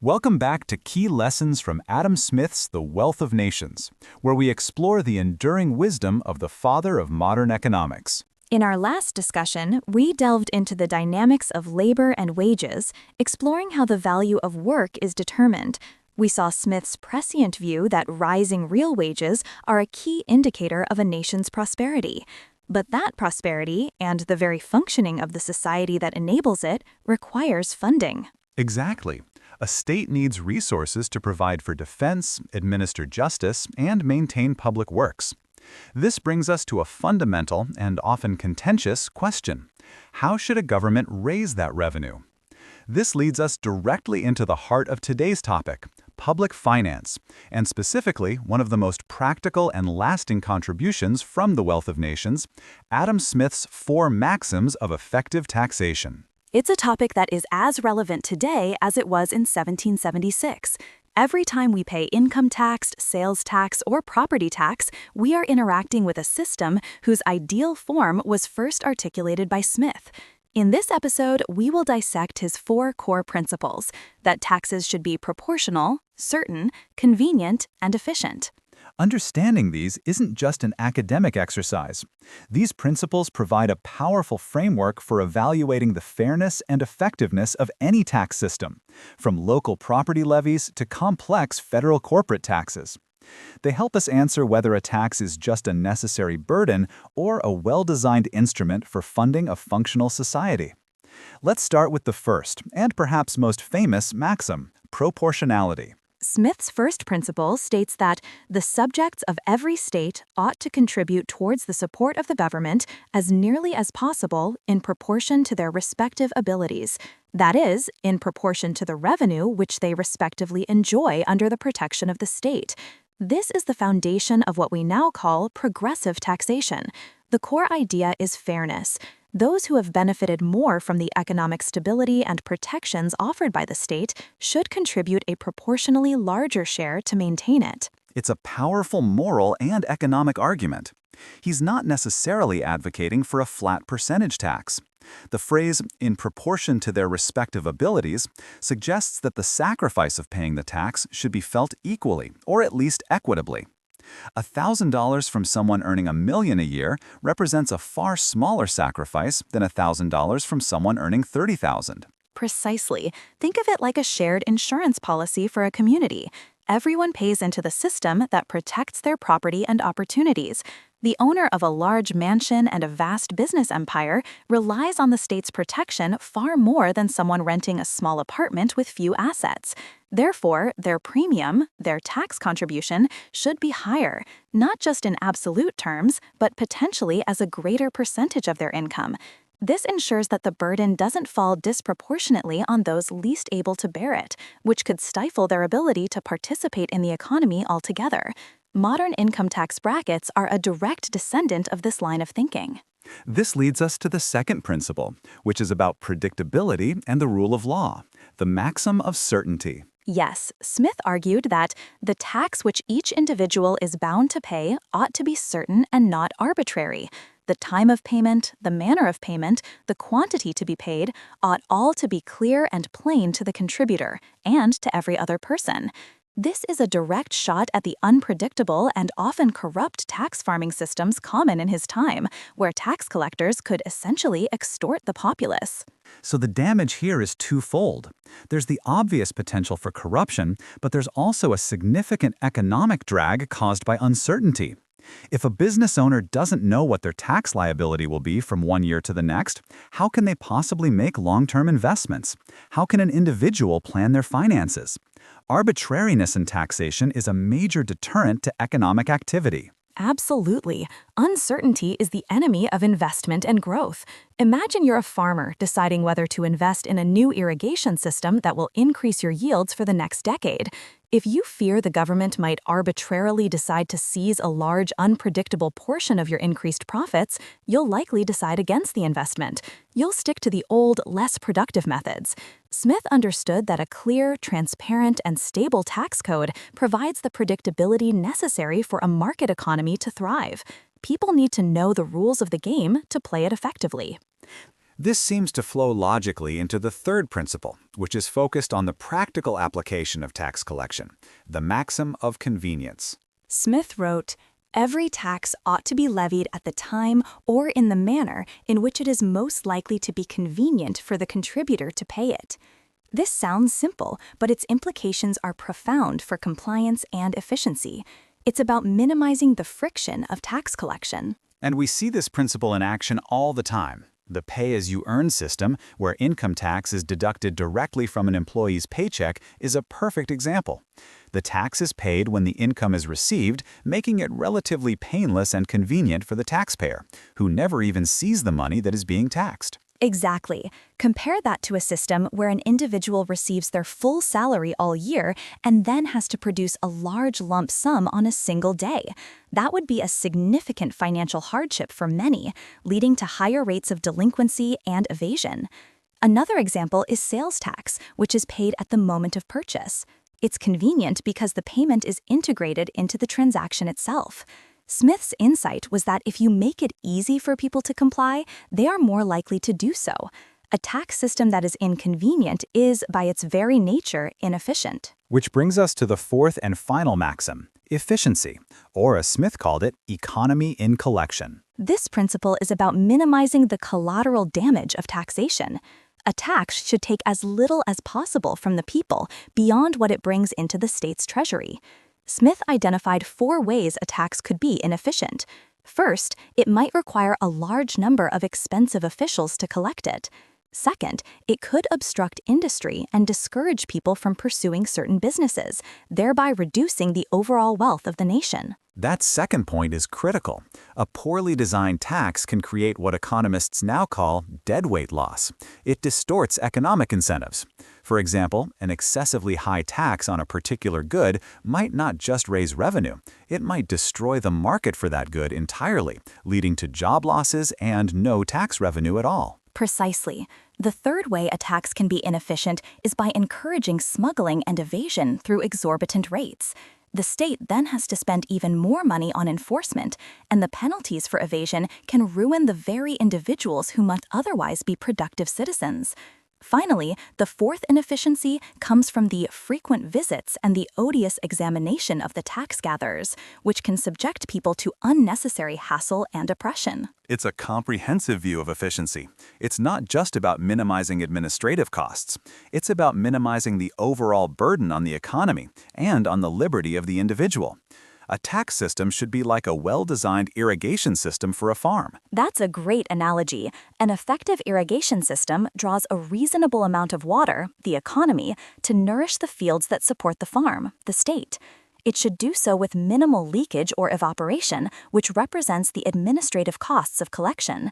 Welcome back to Key Lessons from Adam Smith's The Wealth of Nations, where we explore the enduring wisdom of the father of modern economics. In our last discussion, we delved into the dynamics of labor and wages, exploring how the value of work is determined. We saw Smith's prescient view that rising real wages are a key indicator of a nation's prosperity. But that prosperity, and the very functioning of the society that enables it, requires funding. Exactly. A state needs resources to provide for defense, administer justice, and maintain public works. This brings us to a fundamental and often contentious question. How should a government raise that revenue? This leads us directly into the heart of today's topic, public finance, and specifically one of the most practical and lasting contributions from The Wealth of Nations, Adam Smith's 4 maxims of effective taxation. It's a topic that is as relevant today as it was in 1776. Every time we pay income tax, sales tax, or property tax, we are interacting with a system whose ideal form was first articulated by Smith. In this episode, we will dissect his 4 core principles: that taxes should be proportional, certain, convenient, and efficient. Understanding these isn't just an academic exercise. These principles provide a powerful framework for evaluating the fairness and effectiveness of any tax system, from local property levies to complex federal corporate taxes. They help us answer whether a tax is just a necessary burden or a well-designed instrument for funding a functional society. Let's start with the first, and perhaps most famous, maxim: proportionality. Smith's first principle states that the subjects of every state ought to contribute towards the support of the government as nearly as possible in proportion to their respective abilities. That is, in proportion to the revenue which they respectively enjoy under the protection of the state. This is the foundation of what we now call progressive taxation. The core idea is fairness. Those who have benefited more from the economic stability and protections offered by the state should contribute a proportionally larger share to maintain it. It's a powerful moral and economic argument. He's not necessarily advocating for a flat percentage tax. The phrase, in proportion to their respective abilities, suggests that the sacrifice of paying the tax should be felt equally, or at least equitably. $1,000 from someone earning $1 million a year represents a far smaller sacrifice than $1,000 from someone earning $30,000. Precisely. Think of it like a shared insurance policy for a community. Everyone pays into the system that protects their property and opportunities. The owner of a large mansion and a vast business empire relies on the state's protection far more than someone renting a small apartment with few assets. Therefore, their premium, their tax contribution, should be higher, not just in absolute terms, but potentially as a greater percentage of their income. This ensures that the burden doesn't fall disproportionately on those least able to bear it, which could stifle their ability to participate in the economy altogether. Modern income tax brackets are a direct descendant of this line of thinking. This leads us to the second principle, which is about predictability and the rule of law, the maxim of certainty. Yes, Smith argued that the tax which each individual is bound to pay ought to be certain and not arbitrary. The time of payment, the manner of payment, the quantity to be paid ought all to be clear and plain to the contributor and to every other person. This is a direct shot at the unpredictable and often corrupt tax farming systems common in his time, where tax collectors could essentially extort the populace. So the damage here is twofold. There's the obvious potential for corruption, but there's also a significant economic drag caused by uncertainty. If a business owner doesn't know what their tax liability will be from one year to the next, how can they possibly make long-term investments? How can an individual plan their finances? Arbitrariness in taxation is a major deterrent to economic activity. Absolutely. Uncertainty is the enemy of investment and growth. Imagine you're a farmer deciding whether to invest in a new irrigation system that will increase your yields for the next decade. If you fear the government might arbitrarily decide to seize a large, unpredictable portion of your increased profits, you'll likely decide against the investment. You'll stick to the old, less productive methods. Smith understood that a clear, transparent, and stable tax code provides the predictability necessary for a market economy to thrive. People need to know the rules of the game to play it effectively. This seems to flow logically into the third principle, which is focused on the practical application of tax collection, the maxim of convenience. Smith wrote, "Every tax ought to be levied at the time or in the manner in which it is most likely to be convenient for the contributor to pay it." This sounds simple, but its implications are profound for compliance and efficiency. It's about minimizing the friction of tax collection. And we see this principle in action all the time. The pay-as-you-earn system, where income tax is deducted directly from an employee's paycheck, is a perfect example. The tax is paid when the income is received, making it relatively painless and convenient for the taxpayer, who never even sees the money that is being taxed. Exactly. Compare that to a system where an individual receives their full salary all year and then has to produce a large lump sum on a single day. That would be a significant financial hardship for many, leading to higher rates of delinquency and evasion. Another example is sales tax, which is paid at the moment of purchase. It's convenient because the payment is integrated into the transaction itself. Smith's insight was that if you make it easy for people to comply, they are more likely to do so. A tax system that is inconvenient is, by its very nature, inefficient. Which brings us to the fourth and final maxim, efficiency, or as Smith called it, economy in collection. This principle is about minimizing the collateral damage of taxation. A tax should take as little as possible from the people beyond what it brings into the state's treasury. Smith identified 4 ways a tax could be inefficient. First, it might require a large number of expensive officials to collect it. Second, it could obstruct industry and discourage people from pursuing certain businesses, thereby reducing the overall wealth of the nation. That second point is critical. A poorly designed tax can create what economists now call deadweight loss. It distorts economic incentives. For example, an excessively high tax on a particular good might not just raise revenue, it might destroy the market for that good entirely, leading to job losses and no tax revenue at all. Precisely. The third way a tax can be inefficient is by encouraging smuggling and evasion through exorbitant rates. The state then has to spend even more money on enforcement, and the penalties for evasion can ruin the very individuals who must otherwise be productive citizens. Finally, the fourth inefficiency comes from the frequent visits and the odious examination of the tax gatherers, which can subject people to unnecessary hassle and oppression. It's a comprehensive view of efficiency. It's not just about minimizing administrative costs. It's about minimizing the overall burden on the economy and on the liberty of the individual. A tax system should be like a well-designed irrigation system for a farm. That's a great analogy. An effective irrigation system draws a reasonable amount of water, the economy, to nourish the fields that support the farm, the state. It should do so with minimal leakage or evaporation, which represents the administrative costs of collection.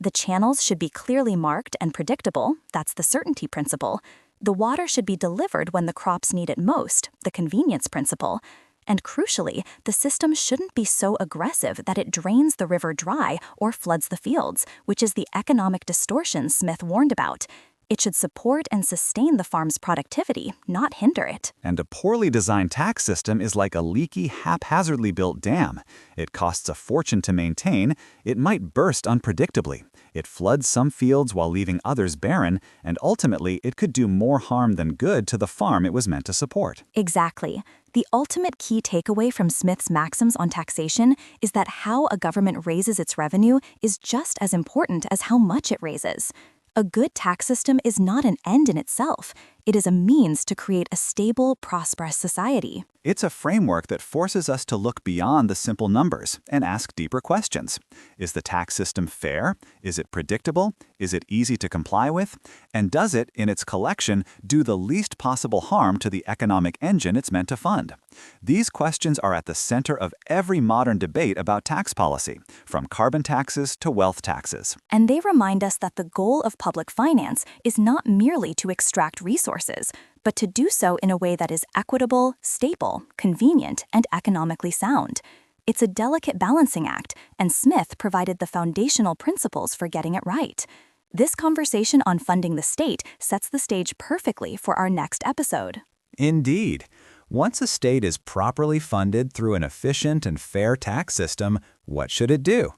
The channels should be clearly marked and predictable, that's the certainty principle. The water should be delivered when the crops need it most, the convenience principle. And crucially, the system shouldn't be so aggressive that it drains the river dry or floods the fields, which is the economic distortion Smith warned about. It should support and sustain the farm's productivity, not hinder it. And a poorly designed tax system is like a leaky, haphazardly built dam. It costs a fortune to maintain, it might burst unpredictably. It floods some fields while leaving others barren, and ultimately it could do more harm than good to the farm it was meant to support. Exactly. The ultimate key takeaway from Smith's maxims on taxation is that how a government raises its revenue is just as important as how much it raises. A good tax system is not an end in itself. It is a means to create a stable, prosperous society. It's a framework that forces us to look beyond the simple numbers and ask deeper questions. Is the tax system fair? Is it predictable? Is it easy to comply with? And does it, in its collection, do the least possible harm to the economic engine it's meant to fund? These questions are at the center of every modern debate about tax policy, from carbon taxes to wealth taxes. And they remind us that the goal of public finance is not merely to extract resources, but to do so in a way that is equitable, stable, convenient, and economically sound. It's a delicate balancing act, and Smith provided the foundational principles for getting it right. This conversation on funding the state sets the stage perfectly for our next episode. Indeed. Once a state is properly funded through an efficient and fair tax system, what should it do?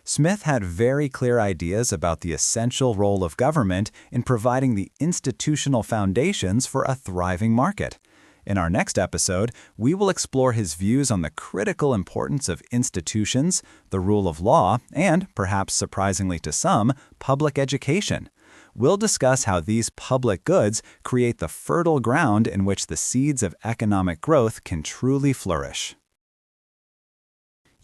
Smith had very clear ideas about the essential role of government in providing the institutional foundations for a thriving market. In our next episode, we will explore his views on the critical importance of institutions, the rule of law, and, perhaps surprisingly to some, public education. We'll discuss how these public goods create the fertile ground in which the seeds of economic growth can truly flourish.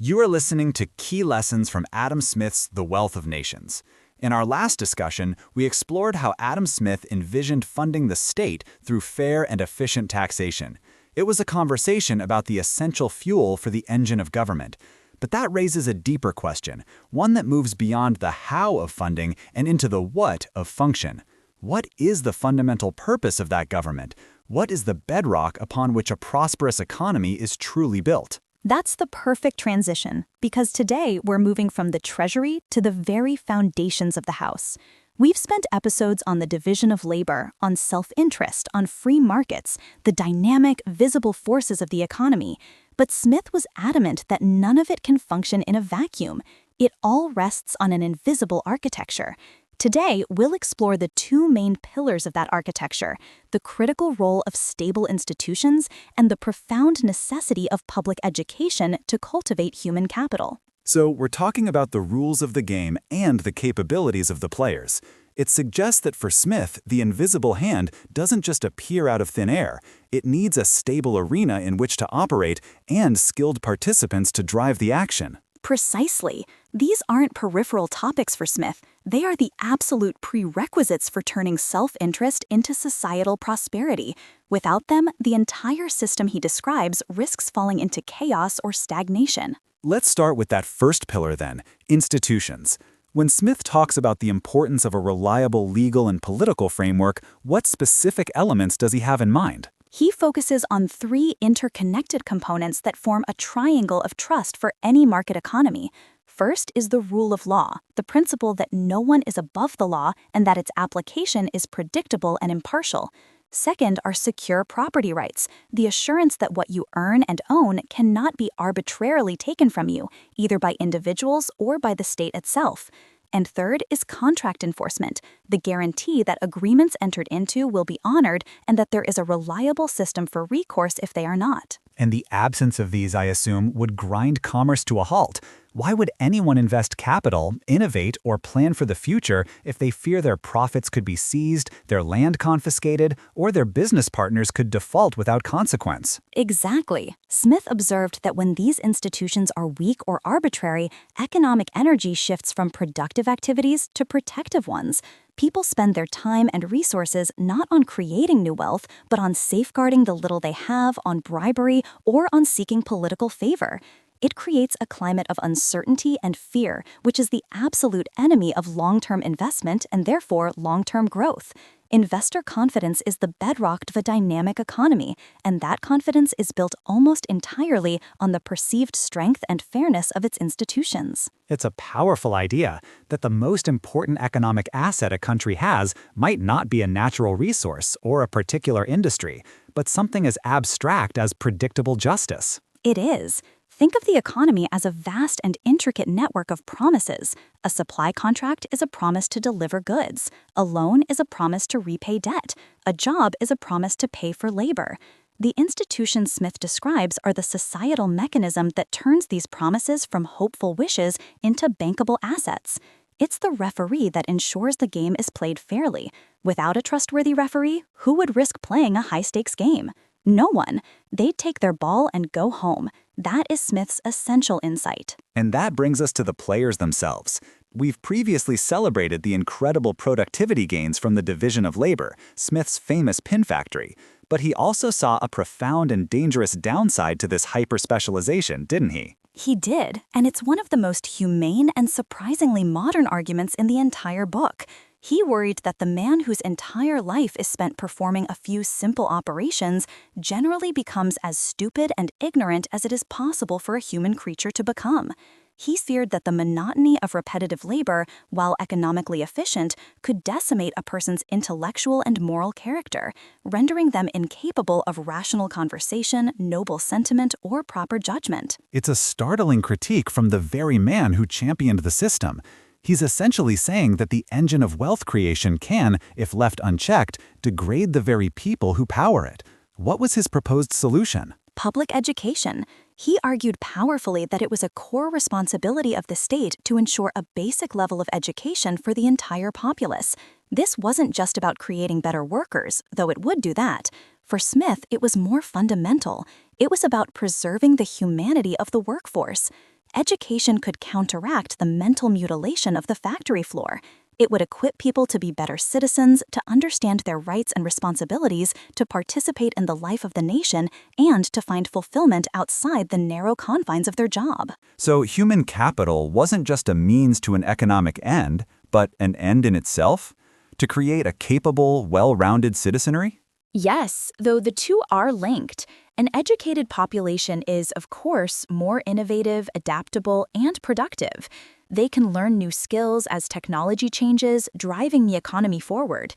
You are listening to Key Lessons from Adam Smith's The Wealth of Nations. In our last discussion, we explored how Adam Smith envisioned funding the state through fair and efficient taxation. It was a conversation about the essential fuel for the engine of government. But that raises a deeper question, one that moves beyond the how of funding and into the what of function. What is the fundamental purpose of that government? What is the bedrock upon which a prosperous economy is truly built? That's the perfect transition, because today we're moving from the treasury to the very foundations of the house. We've spent episodes on the division of labor, on self-interest, on free markets, the dynamic, visible forces of the economy. But Smith was adamant that none of it can function in a vacuum. It all rests on an invisible architecture. Today, we'll explore the two main pillars of that architecture, the critical role of stable institutions and the profound necessity of public education to cultivate human capital. So we're talking about the rules of the game and the capabilities of the players. It suggests that for Smith, the invisible hand doesn't just appear out of thin air. It needs a stable arena in which to operate and skilled participants to drive the action. Precisely. These aren't peripheral topics for Smith. They are the absolute prerequisites for turning self-interest into societal prosperity. Without them, the entire system he describes risks falling into chaos or stagnation. Let's start with that first pillar then, institutions. When Smith talks about the importance of a reliable legal and political framework, what specific elements does he have in mind? He focuses on three interconnected components that form a triangle of trust for any market economy. First is the rule of law, the principle that no one is above the law and that its application is predictable and impartial. Second are secure property rights, the assurance that what you earn and own cannot be arbitrarily taken from you, either by individuals or by the state itself. And third is contract enforcement, the guarantee that agreements entered into will be honored and that there is a reliable system for recourse if they are not. And the absence of these, I assume, would grind commerce to a halt. Why would anyone invest capital, innovate, or plan for the future if they fear their profits could be seized, their land confiscated, or their business partners could default without consequence? Exactly. Smith observed that when these institutions are weak or arbitrary, economic energy shifts from productive activities to protective ones. People spend their time and resources not on creating new wealth, but on safeguarding the little they have, on bribery, or on seeking political favor. It creates a climate of uncertainty and fear, which is the absolute enemy of long-term investment and therefore long-term growth. Investor confidence is the bedrock of a dynamic economy, and that confidence is built almost entirely on the perceived strength and fairness of its institutions. It's a powerful idea that the most important economic asset a country has might not be a natural resource or a particular industry, but something as abstract as predictable justice. It is. Think of the economy as a vast and intricate network of promises. A supply contract is a promise to deliver goods. A loan is a promise to repay debt. A job is a promise to pay for labor. The institutions Smith describes are the societal mechanism that turns these promises from hopeful wishes into bankable assets. It's the referee that ensures the game is played fairly. Without a trustworthy referee, who would risk playing a high-stakes game? No one. They'd take their ball and go home. That is Smith's essential insight. And that brings us to the players themselves. We've previously celebrated the incredible productivity gains from the division of labor, Smith's famous pin factory. But he also saw a profound and dangerous downside to this hyper-specialization, didn't he? He did, and it's one of the most humane and surprisingly modern arguments in the entire book. He worried that the man whose entire life is spent performing a few simple operations generally becomes as stupid and ignorant as it is possible for a human creature to become. He feared that the monotony of repetitive labor, while economically efficient, could decimate a person's intellectual and moral character, rendering them incapable of rational conversation, noble sentiment, or proper judgment. It's a startling critique from the very man who championed the system. He's essentially saying that the engine of wealth creation can, if left unchecked, degrade the very people who power it. What was his proposed solution? Public education. He argued powerfully that it was a core responsibility of the state to ensure a basic level of education for the entire populace. This wasn't just about creating better workers, though it would do that. For Smith, it was more fundamental. It was about preserving the humanity of the workforce. Education could counteract the mental mutilation of the factory floor. It would equip people to be better citizens, to understand their rights and responsibilities, to participate in the life of the nation, and to find fulfillment outside the narrow confines of their job. So human capital wasn't just a means to an economic end, but an end in itself? To create a capable, well-rounded citizenry? Yes, though the two are linked. An educated population is, of course, more innovative, adaptable, and productive. They can learn new skills as technology changes, driving the economy forward.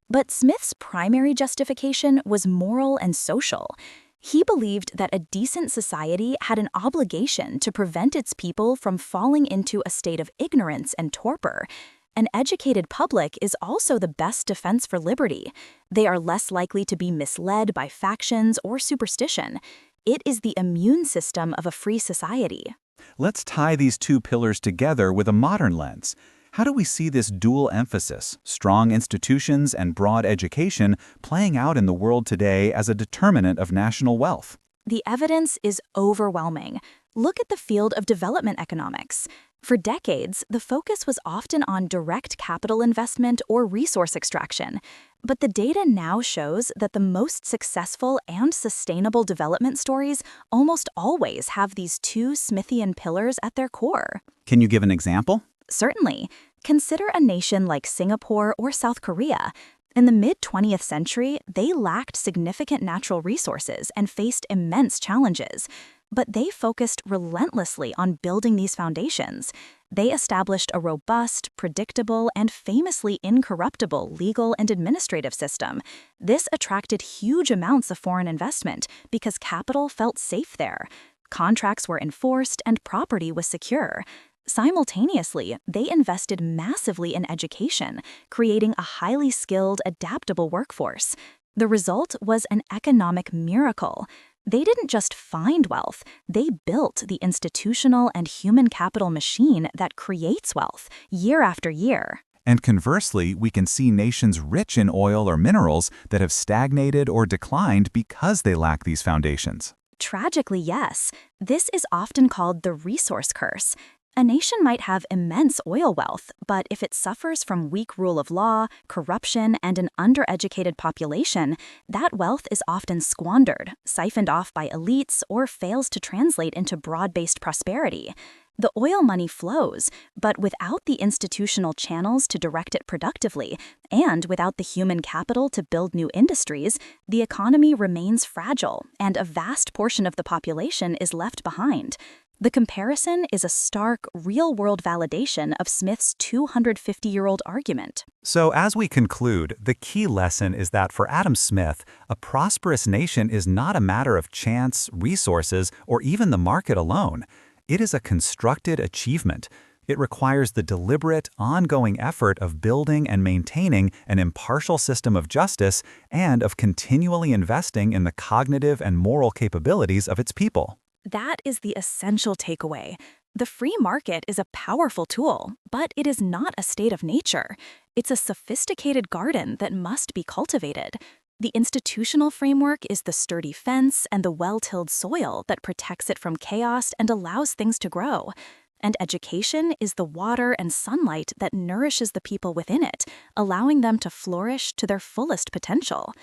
But Smith's primary justification was moral and social. He believed that a decent society had an obligation to prevent its people from falling into a state of ignorance and torpor. An educated public is also the best defense for liberty. They are less likely to be misled by factions or superstition. It is the immune system of a free society. Let's tie these two pillars together with a modern lens. How do we see this dual emphasis, strong institutions and broad education, playing out in the world today as a determinant of national wealth? The evidence is overwhelming. Look at the field of development economics. For decades, the focus was often on direct capital investment or resource extraction. But the data now shows that the most successful and sustainable development stories almost always have these two Smithian pillars at their core. Can you give an example? Certainly. Consider a nation like Singapore or South Korea. In the mid-20th century, they lacked significant natural resources and faced immense challenges. But they focused relentlessly on building these foundations. They established a robust, predictable, and famously incorruptible legal and administrative system. This attracted huge amounts of foreign investment because capital felt safe there. Contracts were enforced and property was secure. Simultaneously, they invested massively in education, creating a highly skilled, adaptable workforce. The result was an economic miracle. They didn't just find wealth, they built the institutional and human capital machine that creates wealth year after year. And conversely, we can see nations rich in oil or minerals that have stagnated or declined because they lack these foundations. Tragically, yes. This is often called the resource curse. A nation might have immense oil wealth, but if it suffers from weak rule of law, corruption, and an undereducated population, that wealth is often squandered, siphoned off by elites, or fails to translate into broad-based prosperity. The oil money flows, but without the institutional channels to direct it productively, and without the human capital to build new industries, the economy remains fragile, and a vast portion of the population is left behind. The comparison is a stark, real-world validation of Smith's 250-year-old argument. So as we conclude, the key lesson is that for Adam Smith, a prosperous nation is not a matter of chance, resources, or even the market alone. It is a constructed achievement. It requires the deliberate, ongoing effort of building and maintaining an impartial system of justice and of continually investing in the cognitive and moral capabilities of its people. That is the essential takeaway. The free market is a powerful tool, but it is not a state of nature. It's a sophisticated garden that must be cultivated. The institutional framework is the sturdy fence and the well-tilled soil that protects it from chaos and allows things to grow. And education is the water and sunlight that nourishes the people within it, allowing them to flourish to their fullest potential.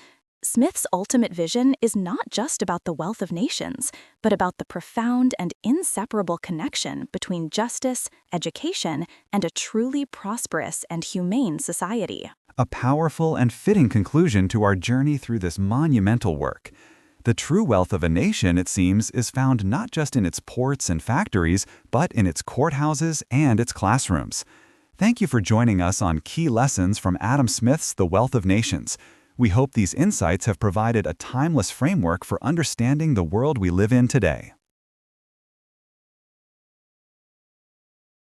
Smith's ultimate vision is not just about the wealth of nations, but about the profound and inseparable connection between justice, education, and a truly prosperous and humane society. A powerful and fitting conclusion to our journey through this monumental work. The true wealth of a nation, it seems, is found not just in its ports and factories, but in its courthouses and its classrooms. Thank you for joining us on Key Lessons from Adam Smith's The Wealth of Nations. We hope these insights have provided a timeless framework for understanding the world we live in today.